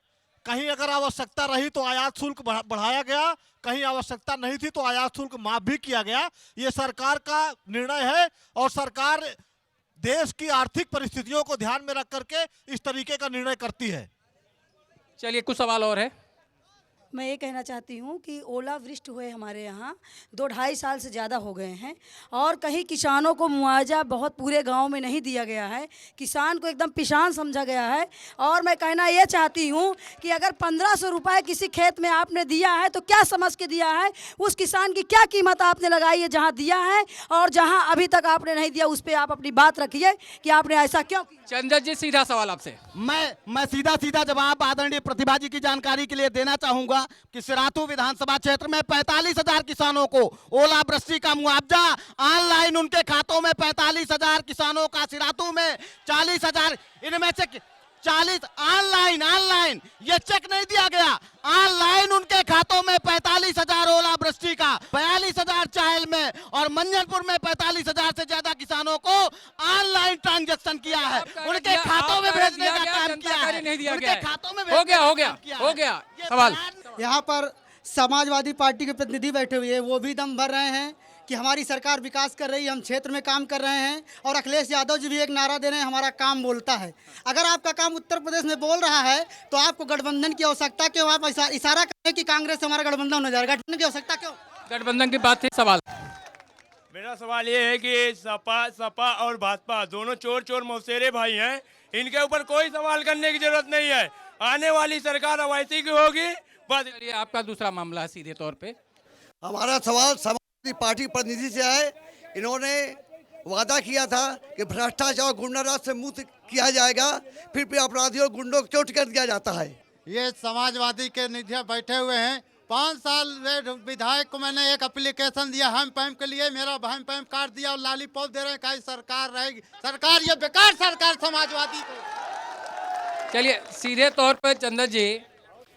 कहीं अगर आवश्यकता रही तो आयात शुल्क बढ़ाया गया, कहीं आवश्यकता नहीं थी तो आयात शुल्क माफ भी किया गया। ये सरकार का निर्णय है और सरकार देश की आर्थिक परिस्थितियों को ध्यान में रख करके इस तरीके का निर्णय करती है।
चलिए, कुछ सवाल और है।
मैं ये कहना चाहती हूँ कि ओलावृष्टि हुए हमारे यहाँ 2-2.5 साल से ज़्यादा हो गए हैं और कहीं किसानों को मुआवजा बहुत पूरे गांव में नहीं दिया गया है, किसान को एकदम पिसान समझा गया है। और मैं कहना ये चाहती हूँ कि अगर 1500 रुपये किसी खेत में आपने दिया है तो क्या समझ के दिया है, उस किसान की क्या कीमत आपने लगाई है जहाँ दिया है, और जहाँ अभी तक आपने नहीं दिया उस पर आप अपनी बात रखिए कि आपने ऐसा क्यों किया।
चंदन जी, सीधा सवाल आपसे।
मैं सीधा जवाब आदरणीय प्रतिभा जी की जानकारी के लिए देना चाहूंगा कि सिराथू विधानसभा क्षेत्र में 45,000 किसानों को ओलावृष्टि का मुआवजा ऑनलाइन उनके खातों में 45,000 किसानों का, सिराथू में 40,000, इनमें से 40 ऑनलाइन ये चेक नहीं दिया गया, ऑनलाइन उनके खातों में 45,000 ओलावृष्टि का, 42,000 चाहल में और मंजनपुर में 45,000 से ज्यादा किसानों को ऑनलाइन ट्रांजैक्शन किया है, उनके खातों में भेजने का काम किया है, उनके खातों में
हो गया सवाल।
यहाँ पर समाजवादी पार्टी के प्रतिनिधि बैठे हुए हैं, वो भी दम भर रहे हैं कि हमारी सरकार विकास कर रही है, हम क्षेत्र में काम कर रहे हैं। और अखिलेश यादव जी भी एक नारा दे रहे हैं, हमारा काम बोलता है। अगर आपका काम उत्तर प्रदेश में बोल रहा है तो आपको गठबंधन की आवश्यकता क्यों? आप इशारा करें कि कांग्रेस से हमारा गठबंधन हो जाएगा, गठबंधन की आवश्यकता क्यों?
गठबंधन की बात थी। सवाल
मेरा सवाल ये है कि सपा और भाजपा दोनों चोर मौसेरे भाई हैं, इनके ऊपर कोई सवाल करने की जरूरत नहीं है। आने वाली सरकार अवैसी की होगी। बस
ये आपका दूसरा मामला है सीधे तौर पे।
हमारा सवाल समाजवादी पार्टी प्रतिनिधि से है। इन्होंने वादा किया था कि भ्रष्टाचार गुंडाराज से मुक्त किया जाएगा, फिर भी अपराधियों गुंडों को क्यों टिकट दिया जाता है?
ये समाजवादी के निधि बैठे हुए हैं। 5 साल विधायक को मैंने एक एप्लीकेशन दिया हैंड पंप के लिए, मेरा हैंड पंप काट दिया और लॉलीपॉप दे रहे हैं। कहीं सरकार रहेगी? सरकार ये बेकार सरकार समाजवादी को।
चलिए, सीधे तौर पर चंदन जी,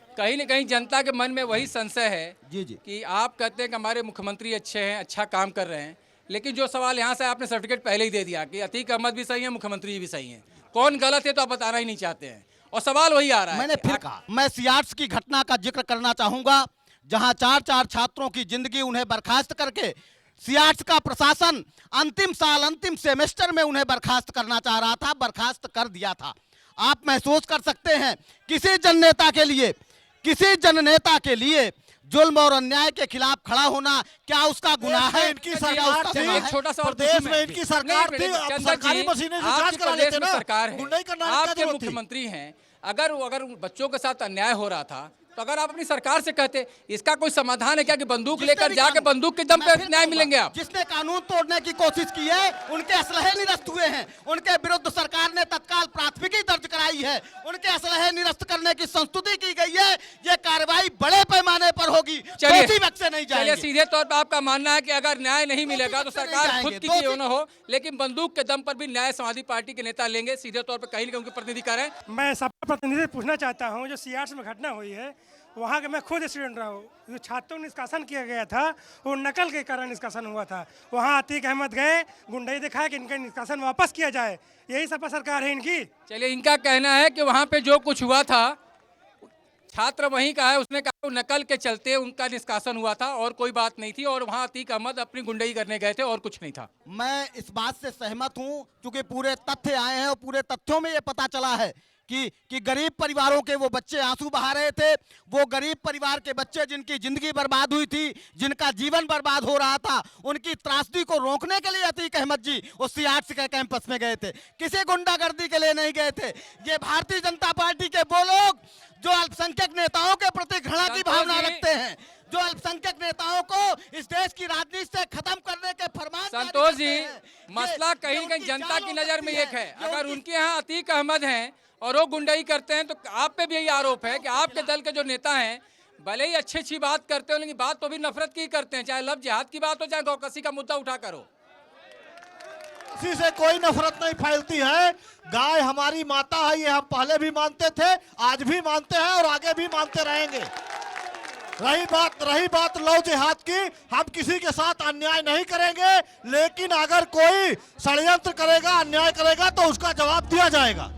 कहीं न कहीं जनता के मन में वही संशय है
जी
कि आप कहते हैं कि हमारे मुख्यमंत्री अच्छे हैं, अच्छा काम कर रहे हैं, लेकिन जो सवाल यहाँ से आपने सर्टिफिकेट पहले ही दे दिया कि अतीक अहमद भी सही है, मुख्यमंत्री भी सही है, कौन गलत है तो आप बताना ही नहीं चाहते हैं और सवाल वही आ रहा है।
मैंने फिर कहा, मैं सियाट्स की घटना का जिक्र करना चाहूंगा, जहां 4 छात्रों की जिंदगी उन्हें बर्खास्त करके सियाट्स का प्रशासन अंतिम सेमेस्टर में उन्हें बर्खास्त करना चाह रहा था, बर्खास्त कर दिया था। आप महसूस कर सकते हैं किसी जननेता के लिए जुल्म और अन्याय के खिलाफ खड़ा होना क्या उसका गुनाह है?
इनकी सरकार थी,
एक छोटा सा
प्रदेश में इनकी सरकार थी, सरकारी मशीनें से जांच करा लेते ना।
सरकार है,
गुंडाई करना
आपके मुख्यमंत्री हैं, अगर बच्चों के साथ अन्याय हो रहा था तो अगर आप अपनी सरकार से कहते इसका कोई समाधान है क्या कि बंदूक लेकर जाके बंदूक के दम पे न्याय मिलेंगे? आप
जिसने कानून तोड़ने की कोशिश की है उनके असलहे निरस्त हुए हैं, उनके विरुद्ध सरकार ने तत्काल प्राथमिकी दर्ज कराई है, उनके असलहे निरस्त करने की संस्तुति की गई है। ये कार्रवाई बड़े पैमाने पर होगी, दोषी बख्शे नहीं जाएंगे।
सीधे तौर पर आपका मानना है कि अगर न्याय नहीं मिलेगा तो सरकार खुद की क्यों न हो, लेकिन बंदूक के दम पर भी न्याय समाजवादी पार्टी के नेता लेंगे। सीधे तौर पर कहीं न कहीं उनके प्रतिनिधि कर रहे हैं।
मैं सबका प्रतिनिधि पूछना चाहता हूँ, जो सियाट्स में घटना हुई है वहाँ के मैं खुद स्टूडेंट रहा हूँ, जो छात्रों ने निष्कासन किया गया था वो नकल के कारण निष्कासन हुआ था। वहाँ अतीक अहमद गए, गुंडाई दिखाया कि इनका निष्कासन वापस किया जाए, यही सपा सरकार है इनकी।
चलिए, इनका कहना है कि वहाँ पे जो कुछ हुआ था छात्र वहीं का है, उसने कहा नकल के चलते उनका निष्कासन हुआ था और कोई बात नहीं थी, और वहां अतीक अहमद अपनी गुंडई करने गए थे और कुछ नहीं था।
मैं इस बात से सहमत हूं, क्योंकि पूरे तथ्य आए हैं और पूरे तथ्यों में ये पता चला है कि गरीब परिवारों के वो बच्चे आंसू बहा रहे थे। वो गरीब परिवार के बच्चे जिनकी जिंदगी बर्बाद हुई थी, जिनका जीवन बर्बाद हो रहा था, उनकी त्रासदी को रोकने के लिए अतीक अहमद जी उस सीआरसी के कैंपस में गए थे, किसी गुंडागर्दी के लिए नहीं गए थे। ये भारतीय जनता पार्टी के वो लोग जो अल्पसंख्यक नेताओं के प्रति घृणा की भावना रखते हैं, जो अल्पसंख्यक नेताओं को इस देश की राजनीति से खत्म करने के फरमान
संतोष जी, मसला कहीं न कहीं जनता की नजर में एक है। अगर उनके यहाँ अतीक अहमद हैं और वो गुंडाई करते हैं, तो आप पे भी यही आरोप है कि आपके दल के जो नेता हैं भले ही अच्छी बात करते हो, लेकिन बात तो भी नफरत की करते हैं, चाहे लव जिहाद की बात हो, चाहे गौकसी का मुद्दा उठा करो।
किसी से कोई नफरत नहीं फैलती है। गाय हमारी माता है, ये हम पहले भी मानते थे, आज भी मानते हैं और आगे भी मानते रहेंगे। रही बात लव जिहाद की, हम किसी के साथ अन्याय नहीं करेंगे, लेकिन अगर कोई षड्यंत्र करेगा, अन्याय करेगा, तो उसका जवाब दिया जाएगा।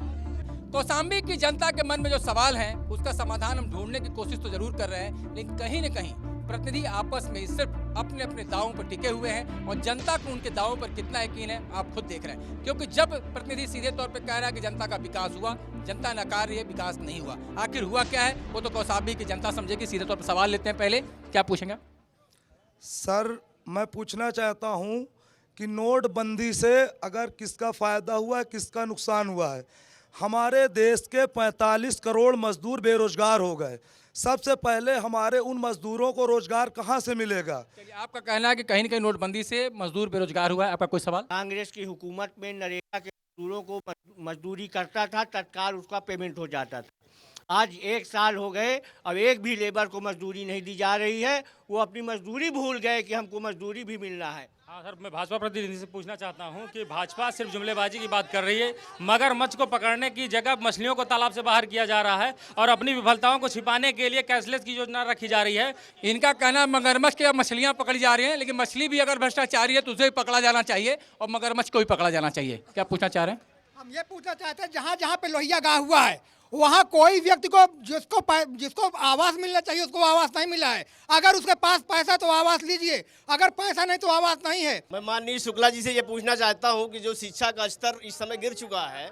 कौशाम्बी की जनता के मन में जो सवाल हैं उसका समाधान हम ढूंढने की कोशिश तो जरूर कर रहे हैं, लेकिन कहीं न कहीं प्रतिनिधि आपस में सिर्फ अपने अपने दावों पर टिके हुए हैं, और जनता को उनके दावों पर कितना यकीन है आप खुद देख रहे हैं। क्योंकि जब प्रतिनिधि सीधे तौर पर कह रहा है कि जनता का विकास हुआ, जनता नकार रही है विकास नहीं हुआ। आखिर हुआ क्या है वो तो कौशाम्बी की जनता समझेगी। सीधे तौर पर सवाल लेते हैं, पहले क्या पूछेंगे?
सर, मैं पूछना चाहता हूं कि नोटबंदी से अगर किसका फ़ायदा हुआ है, किसका नुकसान हुआ है। हमारे देश के 45 करोड़ मजदूर बेरोजगार हो गए। सबसे पहले हमारे उन मजदूरों को रोजगार कहां से मिलेगा?
आपका कहना है कि कहीं न कहीं नोटबंदी से मजदूर बेरोजगार हुआ है, आपका कोई सवाल?
कांग्रेस की हुकूमत में नरेगा के मजदूरों को मजदूरी करता था, तत्काल उसका पेमेंट हो जाता था। आज 1 साल हो गए, अब एक भी लेबर को मजदूरी नहीं दी जा रही है। वो अपनी मजदूरी भूल गए कि हमको मजदूरी भी मिलना है।
हाँ सर, मैं भाजपा प्रतिनिधि से पूछना चाहता हूँ कि भाजपा सिर्फ जुमलेबाजी की बात कर रही है, मगरमच्छ को पकड़ने की जगह मछलियों को तालाब से बाहर किया जा रहा है, और अपनी विफलताओं को छिपाने के लिए कैशलेस की योजना रखी जा रही है।
इनका कहना मगरमच्छ के मछलियाँ पकड़ी जा रही हैं, लेकिन मछली भी अगर भ्रष्टाचारी है तो उसे भी पकड़ा जाना चाहिए और मगरमच्छ को भी पकड़ा जाना चाहिए। क्या पूछना चाह रहे हैं?
हम ये पूछना चाहते हैं, जहाँ जहाँ पे लोहिया गाँव हुआ है वहाँ कोई व्यक्ति को जिसको आवास मिलना चाहिए उसको आवास नहीं मिला है। अगर उसके पास पैसा तो आवास लीजिए, अगर पैसा नहीं तो आवास नहीं है।
मैं माननीय शुक्ला जी से ये पूछना चाहता हूँ कि जो शिक्षा का स्तर इस समय गिर चुका है,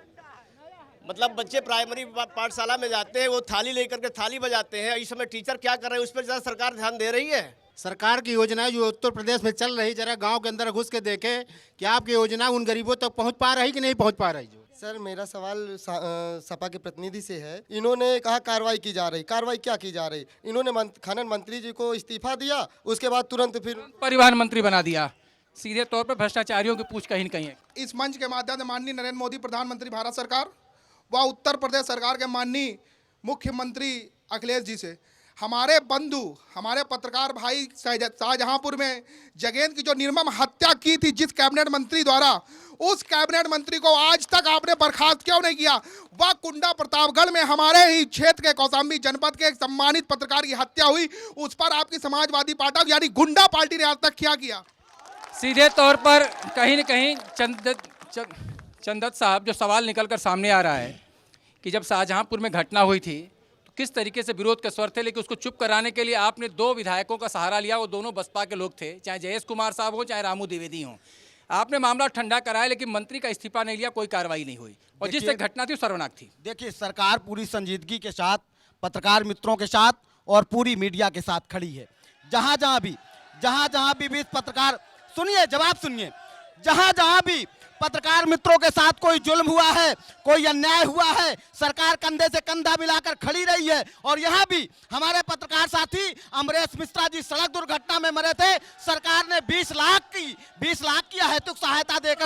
मतलब बच्चे प्राइमरी पाठशाला में जाते हैं, वो थाली लेकर के थाली बजाते हैं, इस समय टीचर क्या कर रहे हैं उस पर ज़्यादा सरकार ध्यान दे रही है।
सरकार की योजनाएं जो उत्तर प्रदेश में चल रही, जरा गांव के अंदर घुस के देखें कि आपकी योजना उन गरीबों तक पहुंच पा रही कि नहीं पहुंच पा रही।
सर, मेरा सवाल सपा के प्रतिनिधि से है। इन्होंने कहा कार्रवाई की जा रही, कार्रवाई क्या की जा रही? इन्होंने खनन मंत्री जी को इस्तीफा दिया, उसके बाद तुरंत फिर
परिवहन मंत्री बना दिया। सीधे तौर पर भ्रष्टाचारियों की पूछ कहीं न कहीं है।
इस मंच के माध्यम से माननीय नरेंद्र मोदी प्रधानमंत्री भारत सरकार व उत्तर प्रदेश सरकार के माननीय मुख्यमंत्री अखिलेश जी से, हमारे बंधु, हमारे पत्रकार भाई शाहजहांपुर में जगेंद्र की जो निर्मम हत्या की थी जिस कैबिनेट मंत्री द्वारा, उस कैबिनेट मंत्री को आज तक आपने बर्खास्त क्यों नहीं किया? वह कुंडा प्रतापगढ़ में हमारे ही क्षेत्र के कौशाम्बी जनपद के एक सम्मानित पत्रकार की हत्या हुई, उस पर आपकी समाजवादी पार्टी यानी गुंडा पार्टी ने आज तक क्या किया?
सीधे तौर पर कहीं न कहीं चंदत साहब, जो सवाल निकलकर सामने आ रहा है कि जब शाहजहांपुर में घटना हुई थी तो किस तरीके से विरोध के स्वर थे, लेकिन उसको चुप कराने के लिए आपने 2 विधायकों का सहारा लिया। वो दोनों बसपा के लोग थे, चाहे जयेश कुमार साहब हो चाहे रामू द्विवेदी हो। आपने मामला ठंडा कराया, लेकिन मंत्री का इस्तीफा नहीं लिया, कोई कार्रवाई नहीं हुई, और जिस घटना थी सर्वनाक थी।
देखिए, सरकार पूरी संजीदगी के साथ पत्रकार मित्रों के साथ और पूरी मीडिया के साथ खड़ी है। जहां जहां भी पत्रकार, सुनिए, जवाब सुनिए, जहां भी पत्रकार मित्रों के साथ कोई जुल्म हुआ है, कोई अन्याय हुआ है, सरकार कंधे से कंधा मिलाकर खड़ी रही है। और यहाँ भी हमारे पत्रकार साथी अमरेश मिश्रा जी सड़क दुर्घटना में मरे थे, सरकार ने 20 लाख की हेतुक सहायता देकर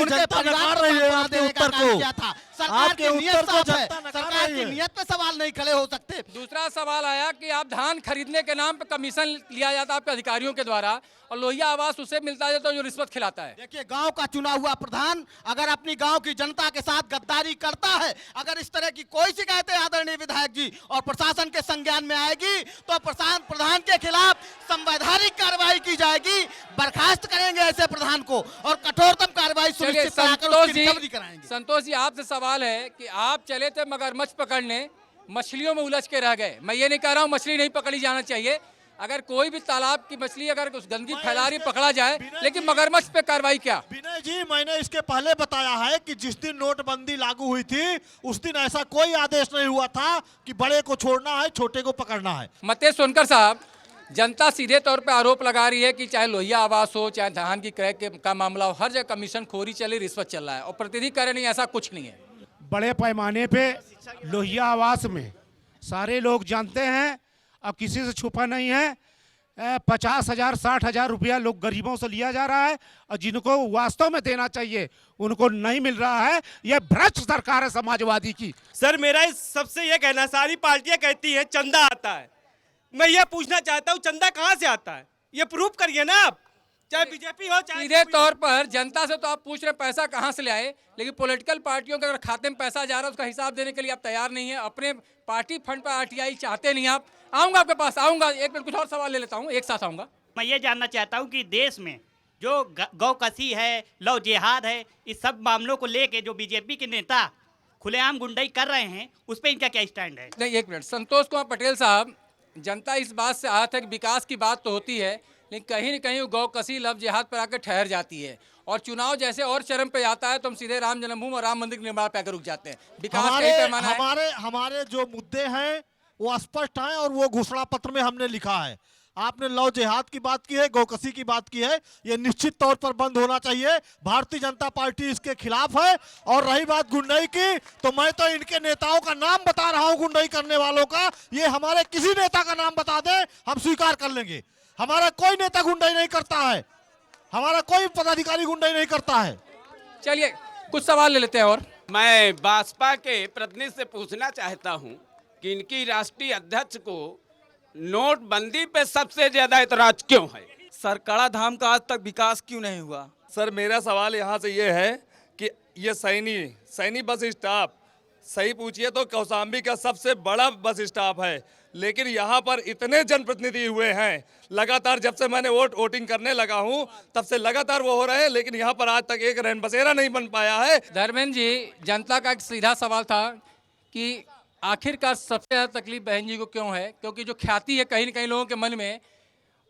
उनके परिवार को सांत्वना देने का काम किया था। सरकार की नियत साफ है, सरकार की नियत पे सवाल नहीं खड़े हो सकते।
दूसरा सवाल आया कि आप धान खरीदने के नाम पे कमीशन लिया जाता आपके अधिकारियों के द्वारा, और लोहिया आवास उसे मिलता है जो रिश्वत खिलाता है।
देखिए, गांव का चुना हुआ प्रधान अगर अपनी गांव की जनता के साथ गद्दारी करता है, अगर इस तरह की कोई शिकायतें आदरणीय विधायक जी और प्रशासन के संज्ञान में आएगी तो प्रधान के खिलाफ संवैधानिक कार्रवाई की जाएगी, बर्खास्त करेंगे ऐसे प्रधान को और कठोरतम कार्रवाई सुनिश्चित कराकर उसकी रिकवरी कराएंगे।
संतोष जी, आपसे सवाल है कि आप चले थे मगरमच्छ पकड़ने, मछलियों में उलझ के रह गए। मैं ये नहीं कह रहा हूँ मछली नहीं पकड़ी जाना चाहिए, अगर कोई भी तालाब की मछली अगर उस गंदगी फैला रही पकड़ा जाए, लेकिन मगरमच्छ पे कार्रवाई क्या?
विनय जी, मैंने इसके पहले बताया है कि जिस दिन नोटबंदी लागू हुई थी उस दिन ऐसा कोई आदेश नहीं हुआ था कि बड़े को छोड़ना है छोटे को पकड़ना है।
मतेश सोनकर साहब, जनता सीधे तौर पे आरोप लगा रही है कि चाहे लोहिया आवास हो, चाहे धान की क्रय का मामला हो, हर जगह कमीशन खोरी चली, रिश्वत चल रहा है, और प्रतिनिधि कह रहे नहीं ऐसा कुछ नहीं है।
बड़े पैमाने पे लोहिया आवास में सारे लोग जानते हैं, अब किसी से छुपा नहीं है, 50,000 60,000 रुपया लोग गरीबों से लिया जा रहा है, और जिनको वास्तव में देना चाहिए उनको नहीं मिल रहा है। यह भ्रष्ट सरकार है समाजवादी की।
सर मेरा सबसे ये कहना, सारी पार्टियां कहती है चंदा आता है, मैं ये पूछना चाहता हूँ चंदा कहाँ से आता है, ये प्रूफ करिए ना आप, चाहे बीजेपी हो चाहे।
सीधे तौर पर जनता से तो आप पूछ रहे पैसा कहाँ से ले आए, लेकिन पॉलिटिकल पार्टियों के अगर खाते में पैसा जा रहा है उसका हिसाब देने के लिए आप तैयार नहीं है। अपने पार्टी फंड पर आरटीआई चाहते नहीं आप। आऊंगा आपके पास, आऊंगा, एक मिनट कुछ और सवाल ले लेता हूँ, एक साथ आऊंगा।
मैं ये जानना चाहता हूँ कि देश में जो गौ कसी है, लव जिहाद है, इस सब मामलों को लेके जो बीजेपी के नेता खुलेआम गुंडाई कर रहे हैं, उस पर इनका क्या स्टैंड है?
नहीं, एक मिनट, संतोष कुमार पटेल साहब, जनता इस बात से आहत है कि विकास की बात तो होती है, लेकिन कहीं न कहीं गौ कसी लव जिहाद पर आकर ठहर जाती है, और चुनाव जैसे और चरम पे जाता है तो हम सीधे राम जन्मभूमि और राम मंदिर के निर्माण पे आकर रुक जाते हैं। विकास कहीं पैमाना है।
हमारे जो मुद्दे हैं वो स्पष्ट हैं और वो घोषणा पत्र में हमने लिखा है। आपने लव जिहाद की बात की है, गौकसी की बात की है, ये निश्चित तौर पर बंद होना चाहिए। भारतीय जनता पार्टी इसके खिलाफ है। और रही बात गुंडाई की, तो मैं तो इनके नेताओं का नाम बता रहा हूं गुंडाई करने वालों का। ये हमारे किसी नेता का नाम बता दे, हम स्वीकार कर लेंगे। हमारा कोई नेता गुंडाई नहीं करता है, हमारा कोई पदाधिकारी गुंडाई नहीं करता है।
चलिए कुछ सवाल ले लेते हैं। और
मैं भाजपा के प्रतिनिधि से पूछना चाहता हूं कि इनकी राष्ट्रीय अध्यक्ष को नोटबंदी पे सबसे ज्यादा इतराज क्यों है?
सर, कड़ा धाम का आज तक विकास क्यों नहीं हुआ?
सर, मेरा सवाल यहाँ से ये है कि ये सैनी बस स्टॉप सही पूछिए तो कौशाम्बी का सबसे बड़ा बस स्टॉप है, लेकिन यहाँ पर इतने जनप्रतिनिधि हुए हैं लगातार, जब से मैंने वोटिंग करने लगा हूँ तब से लगातार वो हो रहे हैं, लेकिन यहाँ पर आज तक एक रैन बसेरा नहीं बन पाया है।
धर्मेंद्र जी, जनता का एक सीधा सवाल था कि आखिरकार सबसे ज़्यादा तकलीफ बहन जी को क्यों है, क्योंकि जो ख्याति है कहीं न कहीं लोगों के मन में,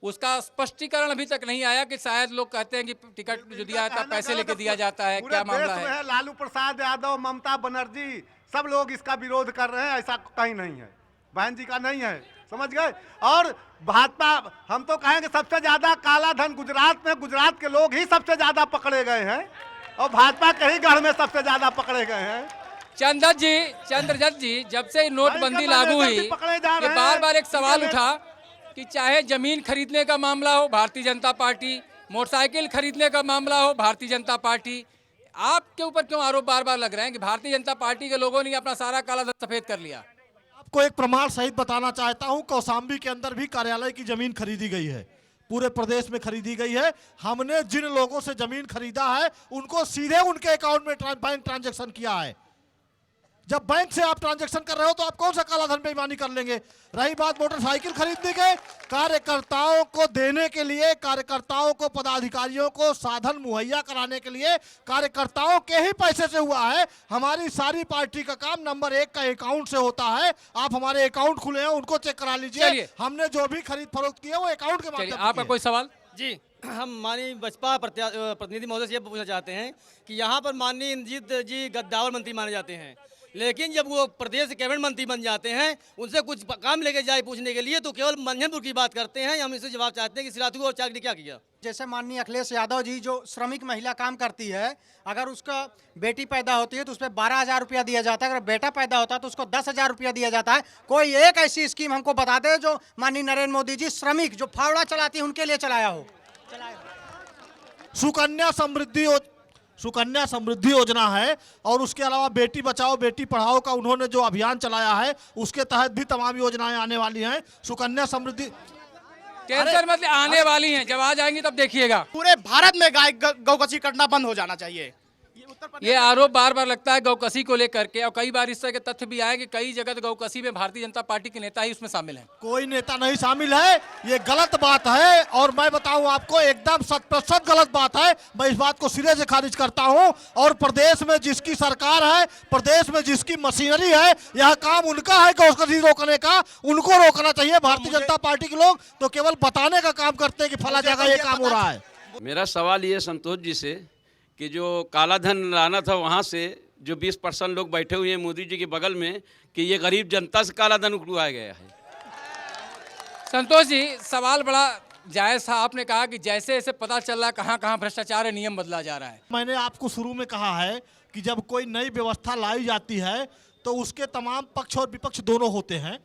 उसका स्पष्टीकरण अभी तक नहीं आया कि शायद लोग कहते हैं कि टिकट जो दिया जाता है पैसे लेके दिया जाता है, क्या मामला है?
लालू प्रसाद यादव, ममता बनर्जी, सब लोग इसका विरोध कर रहे हैं, ऐसा कहीं नहीं है, बहन जी का नहीं है, समझ गए। और भाजपा, हम तो कहेंगे सबसे ज्यादा काला धन गुजरात में, गुजरात के लोग ही सबसे ज्यादा पकड़े गए हैं, और भाजपा के ही गढ़ में सबसे ज्यादा पकड़े गए हैं।
चंद्रदत्त जी, जब से नोटबंदी लागू हुई, ये बार बार एक सवाल उठा कि चाहे जमीन खरीदने का मामला हो भारतीय जनता पार्टी, मोटरसाइकिल खरीदने का मामला हो भारतीय जनता पार्टी, आपके ऊपर क्यों आरोप बार बार लग रहे हैं कि भारतीय जनता पार्टी के लोगों ने अपना सारा काला धन सफेद कर लिया?
आपको एक प्रमाण सहित बताना चाहता हूं, कौशाम्बी के अंदर भी कार्यालय की जमीन खरीदी गई है, पूरे प्रदेश में खरीदी गई है। हमने जिन लोगों से जमीन खरीदा है उनको सीधे उनके अकाउंट में बैंक ट्रांजैक्शन किया है। जब बैंक से आप ट्रांजैक्शन कर रहे हो तो आप कौन सा काला धन बेईमानी कर लेंगे? रही बात मोटरसाइकिल खरीदने के, कार्यकर्ताओं को देने के लिए, कार्यकर्ताओं को, पदाधिकारियों को साधन मुहैया कराने के लिए कार्यकर्ताओं के ही पैसे से हुआ है। हमारी सारी पार्टी का काम नंबर 1 का अकाउंट से होता है। आप हमारे अकाउंट खुले हैं उनको चेक करा लीजिए, हमने जो भी खरीद फरोख्त किया वो अकाउंट के माध्यम से।
आपका कोई सवाल?
जी, हम माननीय बसपा प्रतिनिधि महोदय से ये पूछना चाहते हैं कि यहाँ पर माननीय इंद्रजीत जी गद्दावर मंत्री माने जाते हैं, लेकिन जब वो प्रदेश कैबिनेट मंत्री बन जाते हैं, उनसे कुछ काम लेके जाए पूछने के लिए तो केवल मंझनपुर की बात करते हैं। हम इससे जवाब चाहते हैं कि सिराथू और चाकरी क्या किया?
जैसे माननीय अखिलेश यादव जी, जो श्रमिक महिला काम करती है, अगर उसका बेटी पैदा होती है तो उस पर 12,000 रुपया दिया जाता है, अगर बेटा पैदा होता है तो उसको 10,000 रुपया दिया जाता है। कोई एक ऐसी स्कीम हमको बता दे जो माननीय नरेंद्र मोदी जी श्रमिक जो फावड़ा चलाती है उनके लिए चलाया हो।
सुकन्या समृद्धि योजना है, और उसके अलावा बेटी बचाओ बेटी पढ़ाओ का उन्होंने जो अभियान चलाया है उसके तहत भी तमाम योजनाएं आने वाली हैं। सुकन्या समृद्धि
टेंशन मतलब आने वाली हैं, जब आ जाएंगी तब देखिएगा।
पूरे भारत में गाय गौकसी करना बंद हो जाना चाहिए।
ये आरोप बार बार लगता है गौकसी को लेकर के, और कई बार इस तरह के तथ्य भी आए कि कई जगह तो गौकसी में भारतीय जनता पार्टी के नेता ही उसमें शामिल हैं।
कोई नेता नहीं शामिल है, ये गलत बात है और मैं बताऊं आपको एकदम 100% गलत बात है। मैं इस बात को सिरे से खारिज करता हूं और प्रदेश में जिसकी सरकार है, प्रदेश में जिसकी मशीनरी है, यह काम उनका है गौकसी रोकने का, उनको रोकना चाहिए। भारतीय जनता पार्टी के लोग तो केवल बताने का काम करते हैं कि फला जगह ये काम हो रहा है।
मेरा सवाल ये संतोष जी से कि जो काला धन लाना था वहाँ से जो 20% लोग बैठे हुए हैं मोदी जी के बगल में, कि ये गरीब जनता से काला धन उड़वाया गया है।
संतोष जी, सवाल बड़ा जायज़ था। आपने कहा कि जैसे जैसे पता चल रहा है कहाँ कहाँ भ्रष्टाचार है, नियम बदला जा रहा है।
मैंने आपको शुरू में कहा है कि जब कोई नई व्यवस्था लाई जाती है तो उसके तमाम पक्ष और विपक्ष दोनों होते हैं।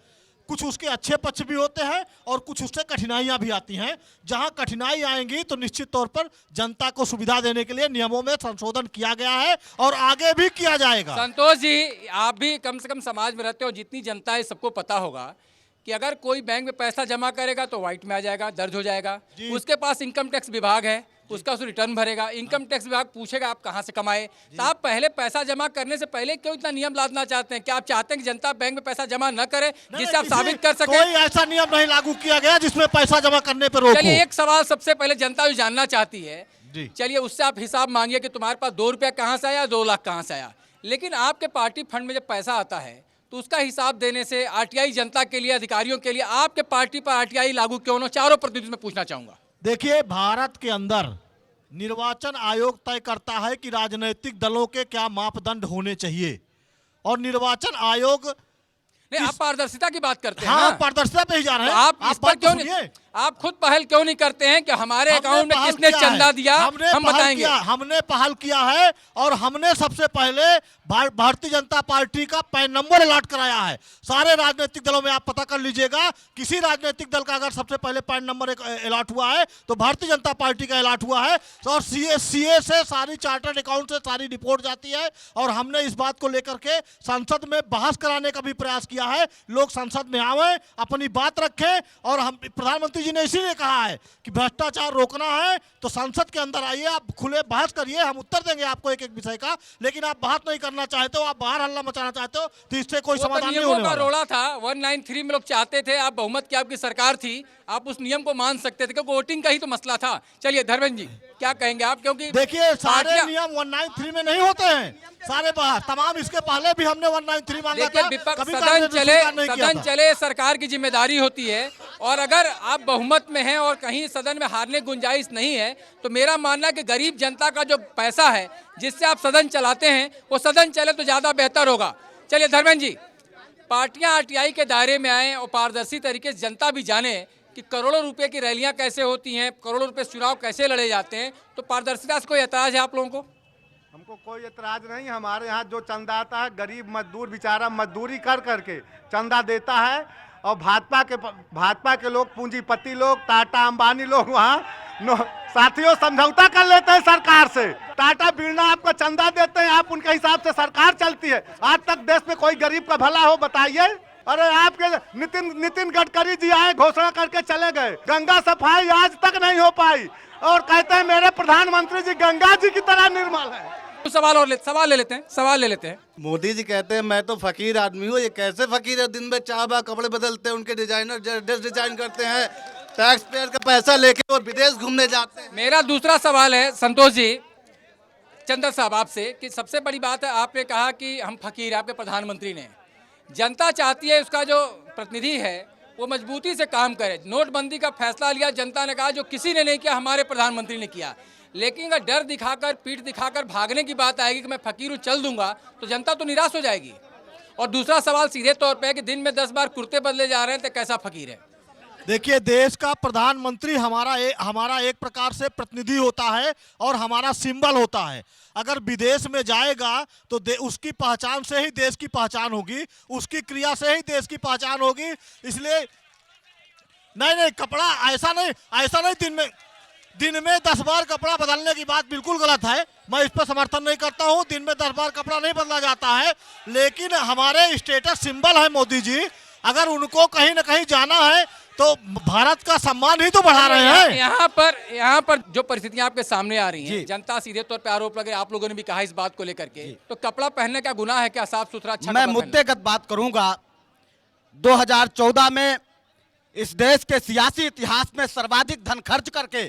कुछ उसके अच्छे पक्ष भी होते हैं और कुछ उससे कठिनाइयां भी आती हैं। जहां कठिनाई आएंगी तो निश्चित तौर पर जनता को सुविधा देने के लिए नियमों में संशोधन किया गया है और आगे भी किया जाएगा।
संतोष जी, आप भी कम से कम समाज में रहते हो, जितनी जनता है सबको पता होगा कि अगर कोई बैंक में पैसा जमा करेगा तो व्हाइट में आ जाएगा, दर्ज हो जाएगा। उसके पास इनकम टैक्स विभाग है, उसका उस रिटर्न भरेगा, इनकम टैक्स विभाग पूछेगा आप कहाँ से कमाए। तो आप पहले पैसा जमा करने से पहले क्यों इतना नियम लादना चाहते हैं? क्या आप चाहते हैं कि जनता बैंक में पैसा जमा न करे जिससे आप साबित कर सके?
कोई ऐसा नियम नहीं लागू किया गया जिसमें पैसा जमा करने पर रोक हो।
चलिए, एक सवाल सबसे पहले जनता जो जानना चाहती है, चलिए उससे आप हिसाब मांगिए कि तुम्हारे पास 2 रुपया कहाँ से आया, 2 लाख कहाँ से आया। लेकिन आपके पार्टी फंड में जब पैसा आता है तो उसका हिसाब देने से आरटीआई जनता के लिए, अधिकारियों के लिए, आपके पार्टी पर आरटीआई लागू क्यों न? चारों प्रतिनिधि में पूछना चाहूंगा।
देखिए, भारत के अंदर निर्वाचन आयोग तय करता है कि राजनीतिक दलों के क्या मापदंड होने चाहिए और निर्वाचन आयोग
नहीं, आप पारदर्शिता की बात करते हैं।
हाँ,
ना?
पारदर्शिता पे ही जा रहे हैं।
आप इस पर क्यों
सुनिए,
आप खुद पहल क्यों नहीं करते हैं कि हमारे अकाउंट में किसने चंदा दिया, हम बताएंगे।
हमने पहल किया है और हमने सबसे पहले भारतीय जनता पार्टी का पैन नंबर अलॉट कराया है। सारे राजनीतिक दलों में आप पता कर लीजिएगा, किसी राजनीतिक दल का अगर सबसे पहले पैन नंबर अलॉट हुआ है तो भारतीय जनता पार्टी का अलॉट हुआ है। और सीए से सारी चार्टर्ड अकाउंट से सारी रिपोर्ट जाती है और हमने इस बात को लेकर के संसद में बहस कराने का भी प्रयास किया है। लोग संसद में आवे, अपनी बात रखें और हम प्रधानमंत्री जी ने इसीलिए कहा है कि भ्रष्टाचार रोकना है तो संसद के अंदर आइए, आप खुले बहस करिए, हम उत्तर देंगे आपको एक एक विषय का। लेकिन आप बात नहीं करना चाहते हो, आप बाहर हल्ला मचाना चाहते हो तो इससे कोई समाधान नहीं होने वाला।
रोड़ा था 193 में, लोग चाहते थे, आप बहुमत की आपकी सरकार थी, आप उस नियम को मान सकते थे क्योंकि वोटिंग का ही तो मसला था। चलिए धर्मेंद्र जी, क्या कहेंगे आप? क्योंकि
देखिए, सारे नियम 193 में नहीं होते हैं, सारे बाहर तमाम। इसके पहले भी हमने 193 मांगा था।
सदन चले सरकार की जिम्मेदारी होती है, और अगर आप बहुमत में हैं और कहीं सदन में हारने की गुंजाइश नहीं है तो मेरा मानना है कि गरीब जनता का जो पैसा है जिससे आप सदन चलाते हैं वो सदन चले तो ज्यादा बेहतर होगा। चलिए धर्मेंद्र जी, पार्टियां आरटीआई के दायरे में आए और पारदर्शी तरीके से जनता भी जाने कि करोड़ों रुपए की रैलियां कैसे होती हैं, करोड़ों रुपए चुनाव कैसे लड़े जाते हैं, तो पारदर्शिता से कोई ऐतराज है आप लोगों को?
हमको कोई एतराज नहीं। हमारे यहाँ जो चंदा आता है, गरीब मजदूर बेचारा मजदूरी कर करके चंदा देता है, और भाजपा के लोग, पूंजीपति लोग, टाटा अंबानी लोग वहाँ साथियों समझौता कर लेते हैं सरकार से। टाटा बिरला आपको चंदा देते हैं, आप उनके हिसाब से सरकार चलती है। आज तक देश में कोई गरीब का भला हो बताइए? अरे आपके नितिन गडकरी जी आए, घोषणा करके चले गए, गंगा सफाई आज तक नहीं हो पाई, और कहते हैं मेरे प्रधानमंत्री जी गंगा जी की तरह निर्मल है।
सवाल ले लेते हैं।
मोदी जी कहते हैं मैं तो फकीर आदमी हूँ, ये कैसे फकीर है? दिन में 4 बार कपड़े बदलते हैं, उनके डिजाइनर ड्रेस डिजाइन करते हैं, टैक्स पेयर का पैसा लेके और विदेश घूमने जाते हैं।
मेरा दूसरा सवाल है संतोष जी, चंदन साहब आपसे, कि सबसे बड़ी बात है, आपने कहा कि हम फकीर, आपके प्रधानमंत्री ने, जनता चाहती है उसका जो प्रतिनिधि है वो मजबूती से काम करे। नोटबंदी का फैसला लिया, जनता ने कहा जो किसी ने नहीं किया हमारे प्रधानमंत्री ने किया। लेकिन अगर डर दिखाकर, पीठ दिखाकर भागने की बात आएगी कि मैं फकीर हूँ चल दूंगा, तो जनता तो निराश हो जाएगी। और दूसरा सवाल सीधे तौर पे है कि दिन में 10 बार कुर्ते बदले जा रहे हैं तो कैसा फकीर है?
देखिए, देश का प्रधानमंत्री हमारा एक प्रकार से प्रतिनिधि होता है और हमारा सिंबल होता है। अगर विदेश में जाएगा तो उसकी पहचान से ही देश की पहचान होगी, उसकी क्रिया से ही देश की पहचान होगी। इसलिए नहीं, कपड़ा ऐसा नहीं दिन में 10 बार कपड़ा बदलने की बात बिल्कुल गलत है। मैं इस पर समर्थन नहीं करता हूं। दिन में 10 बार कपड़ा नहीं बदला जाता है, लेकिन हमारे स्टेटस सिंबल है मोदी जी। अगर उनको कहीं ना कहीं जाना है तो भारत का सम्मान ही तो बढ़ा रहे हैं।
यहाँ पर जो परिस्थितियां आपके सामने आ रही हैं, जनता सीधे तौर पे आरोप लगे, आप लोगों ने भी कहा इस बात को लेकर के, तो कपड़ा पहनने का गुनाह है क्या? साफ सुथरा अच्छा
मैं मुद्देगत बात करूंगा। 2014 में इस देश के सियासी इतिहास में सर्वाधिक धन खर्च करके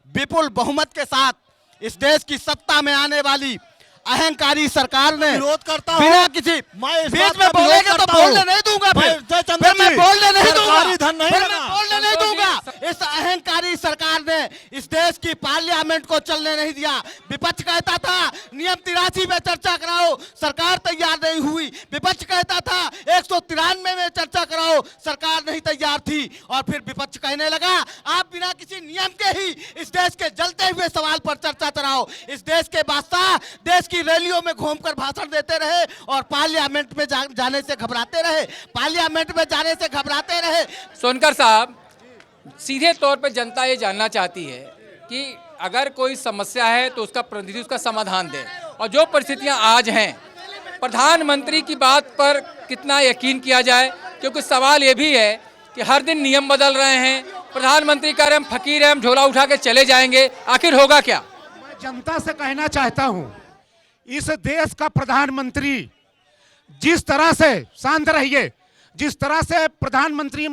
विपुल बहुमत के साथ इस देश की सत्ता में आने वाली अहंकारी सरकार ने
विरोध करता हूं,
बिना किसी बीच में बोलेंगे तो बोलने नहीं दूंगा, फिर मैं बोलने नहीं दूंगा। इस अहंकारी सरकार ने इस देश की पार्लियामेंट को चलने नहीं दिया। विपक्ष कहता था नियम 83 में चर्चा कराओ, सरकार तैयार नहीं हुई। विपक्ष कहता था 193 में चर्चा कराओ, सरकार नहीं तैयार थी। और फिर विपक्ष कहने लगा आप बिना किसी नियम के ही इस देश के जलते हुए सवाल पर चर्चा कराओ। इस देश के बादशाह देश की रैलियों में घूमकर भाषण देते रहे और पार्लियामेंट में जाने से घबराते रहे।
सोनकर साहब, सीधे तौर पर जनता ये जानना चाहती है कि अगर कोई समस्या है तो उसका प्रतिनिधि उसका समाधान दे, और जो परिस्थितियां आज हैं, प्रधानमंत्री की बात पर कितना यकीन किया जाए? क्योंकि सवाल ये भी है कि हर दिन नियम बदल रहे हैं, प्रधानमंत्री कह रहे हम फकीर हैं, हम झोला उठा के चले जाएंगे, आखिर होगा क्या?
मैं जनता से कहना चाहता हूं, इस देश का प्रधानमंत्री जिस तरह से, शांत रहिए, जिस तरह से प्रधानमंत्री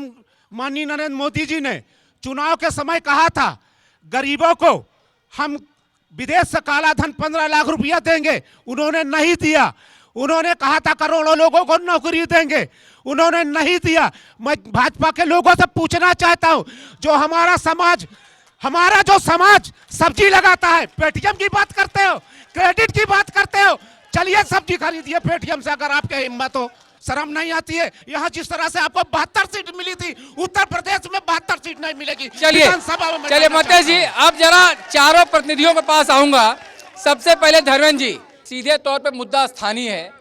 माननीय नरेंद्र मोदी जी ने चुनाव के समय कहा था गरीबों को हम विदेश से काला धन 15 लाख रुपया देंगे, उन्होंने नहीं दिया। उन्होंने कहा था करोड़ों लोगों को नौकरी देंगे, उन्होंने नहीं दिया। मैं भाजपा के लोगों से पूछना चाहता हूं, जो हमारा जो समाज सब्जी लगाता है, पेटीएम की बात करते हो, क्रेडिट की बात करते हो, चलिए सब्जी खरीदिए पेटीएम से अगर आपके हिम्मत हो। शर्म नहीं आती है? यहाँ जिस तरह से आपको 72 सीट मिली थी, उत्तर प्रदेश में 72 सीट नहीं मिलेगी।
चलिए मते जी, अब जरा चारों प्रतिनिधियों के पास आऊंगा। सबसे पहले धर्मेंद्र जी, सीधे तौर पे मुद्दा स्थानीय है,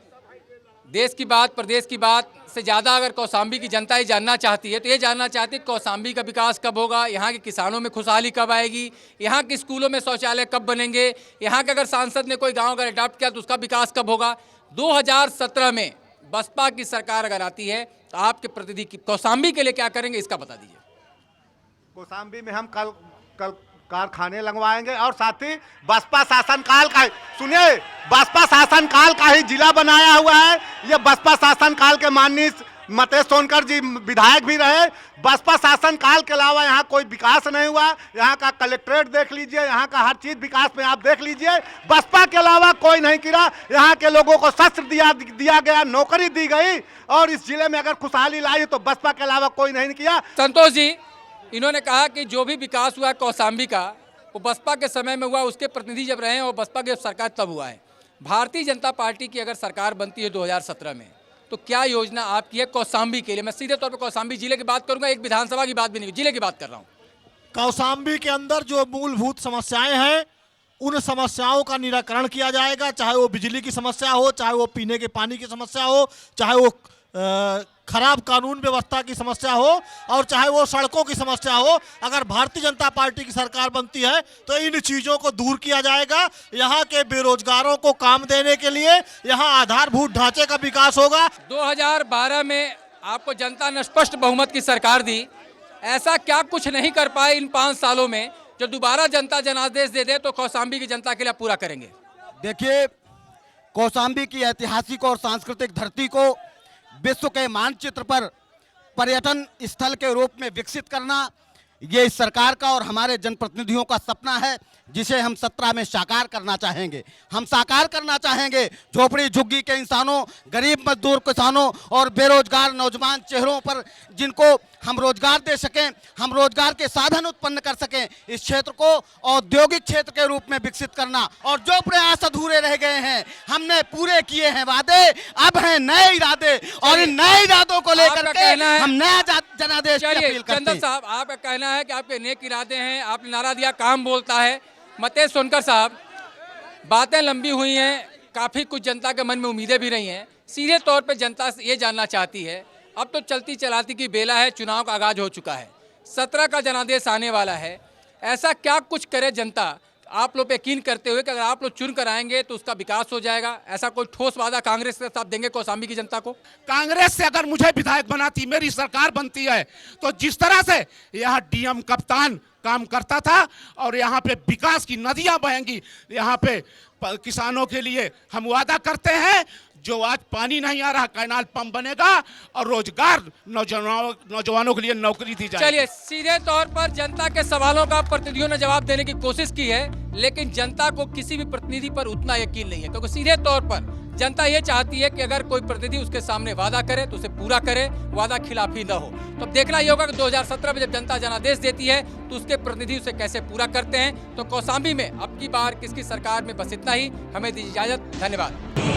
देश की बात, प्रदेश की बात से ज़्यादा अगर कौशाम्बी की जनता ये जानना चाहती है तो ये जानना चाहती है कौशाम्बी का विकास कब होगा, यहाँ के किसानों में खुशहाली कब आएगी, यहाँ के स्कूलों में शौचालय कब बनेंगे, यहाँ के अगर सांसद ने कोई गांव अगर अडॉप्ट किया तो उसका विकास कब होगा। 2017 में बसपा की सरकार अगर आती है तो आपके प्रतिनिधि कौशाम्बी के लिए क्या करेंगे, इसका बता दीजिए।
कौशाम्बी में हम कल कारखाने लगवाएंगे और साथ ही बसपा शासनकाल का, सुनिए, बसपा शासनकाल का ही जिला बनाया हुआ है। ये बसपा शासनकाल के माननीय मतेश सोनकर जी विधायक भी रहे। बसपा शासनकाल के अलावा यहाँ कोई विकास नहीं हुआ। यहाँ का कलेक्ट्रेट देख लीजिए, यहाँ का हर चीज विकास में आप देख लीजिए, बसपा के अलावा कोई नहीं किया। यहाँ के लोगों को शस्त्र दिया गया, नौकरी दी गई, और इस जिले में अगर खुशहाली लाई तो बसपा के अलावा कोई नहीं किया।
संतोष जी, इन्होंने कहा कि जो भी विकास हुआ है कौशाम्बी का, वो बसपा के समय में हुआ, उसके प्रतिनिधि जब रहे हैं वो बसपा की सरकार तब हुआ है। भारतीय जनता पार्टी की अगर सरकार बनती है 2017 में, तो क्या योजना आपकी है कौशाम्बी के लिए? मैं सीधे तौर पर कौशाम्बी जिले की बात करूंगा, एक विधानसभा की बात भी नहीं, जिले की बात कर रहा हूँ।
कौशाम्बी के अंदर जो मूलभूत समस्याएं हैं, उन समस्याओं का निराकरण किया जाएगा, चाहे वो बिजली की समस्या हो, चाहे वो पीने के पानी की समस्या हो, चाहे वो खराब कानून व्यवस्था की समस्या हो, और चाहे वो सड़कों की समस्या हो। अगर भारतीय जनता पार्टी की सरकार बनती है तो इन चीजों को दूर किया जाएगा। यहाँ के बेरोजगारों को काम देने के लिए यहाँ आधारभूत ढांचे का विकास होगा।
2012 में आपको जनता ने स्पष्ट बहुमत की सरकार दी, ऐसा क्या कुछ नहीं कर पाए इन 5 सालों में जो दोबारा जनता जनादेश दे दे तो कौशाम्बी की जनता के लिए पूरा करेंगे?
देखिए, कौशाम्बी की ऐतिहासिक और सांस्कृतिक धरती को विश्व के मानचित्र पर पर्यटन स्थल के रूप में विकसित करना, ये इस सरकार का और हमारे जनप्रतिनिधियों का सपना है, जिसे हम 17 में साकार करना चाहेंगे। हम साकार करना चाहेंगे झोपड़ी झुग्गी के इंसानों, गरीब मजदूर किसानों और बेरोजगार नौजवान चेहरों पर, जिनको हम रोजगार दे सकें, हम रोजगार के साधन उत्पन्न कर सकें। इस क्षेत्र को औद्योगिक क्षेत्र के रूप में विकसित करना, और जो प्रयास अधूरे रह गए हैं हमने पूरे किए हैं वादे, अब हैं नए इरादे, और इन नए इरादों को लेकर के हम नया जनादेश की अपील करते हैं।
चंदन साहब, आपका कहना है कि आपके नेक इरादे हैं, आपने नारा दिया काम बोलता है। मतेश सोनकर साहब, बातें लंबी हुई हैं, काफ़ी कुछ जनता के मन में उम्मीदें भी रही हैं। सीधे तौर पे जनता ये जानना चाहती है, अब तो चलती चलाती की बेला है, चुनाव का आगाज हो चुका है, 17 का जनादेश आने वाला है, ऐसा क्या कुछ करे जनता आप लोग पे यकीन करते हुए कि अगर आप लोग चुन कर आएंगे तो उसका विकास हो जाएगा, ऐसा कोई ठोस वादा कांग्रेस के साथ देंगे कौशाम्बी की जनता को?
कांग्रेस से अगर मुझे विधायक बनाती, मेरी सरकार बनती है, तो जिस तरह से यहाँ डीएम कप्तान काम करता था और यहाँ पे विकास की नदियां बहेंगी, यहाँ पे किसानों के लिए हम वादा करते हैं, जो आज पानी नहीं आ रहा कैनाल पंप बनेगा और रोजगार नौजवानों के लिए नौकरी दी जाएगी।
चलिए, सीधे तौर पर जनता के सवालों का प्रतिनिधियों ने जवाब देने की कोशिश की है, लेकिन जनता को किसी भी प्रतिनिधि पर उतना यकीन नहीं है, क्योंकि सीधे तौर पर जनता ये चाहती है कि अगर कोई प्रतिनिधि उसके सामने वादा करे तो उसे पूरा करे, वादा खिलाफी न हो। तो अब देखना ये होगा कि 2017 में जब जनता जनादेश देती है तो उसके प्रतिनिधि उसे कैसे पूरा करते हैं। तो कौशाम्बी में अब की बार किसकी सरकार में बस इतना ही। हमें दीजिए इजाजत, धन्यवाद।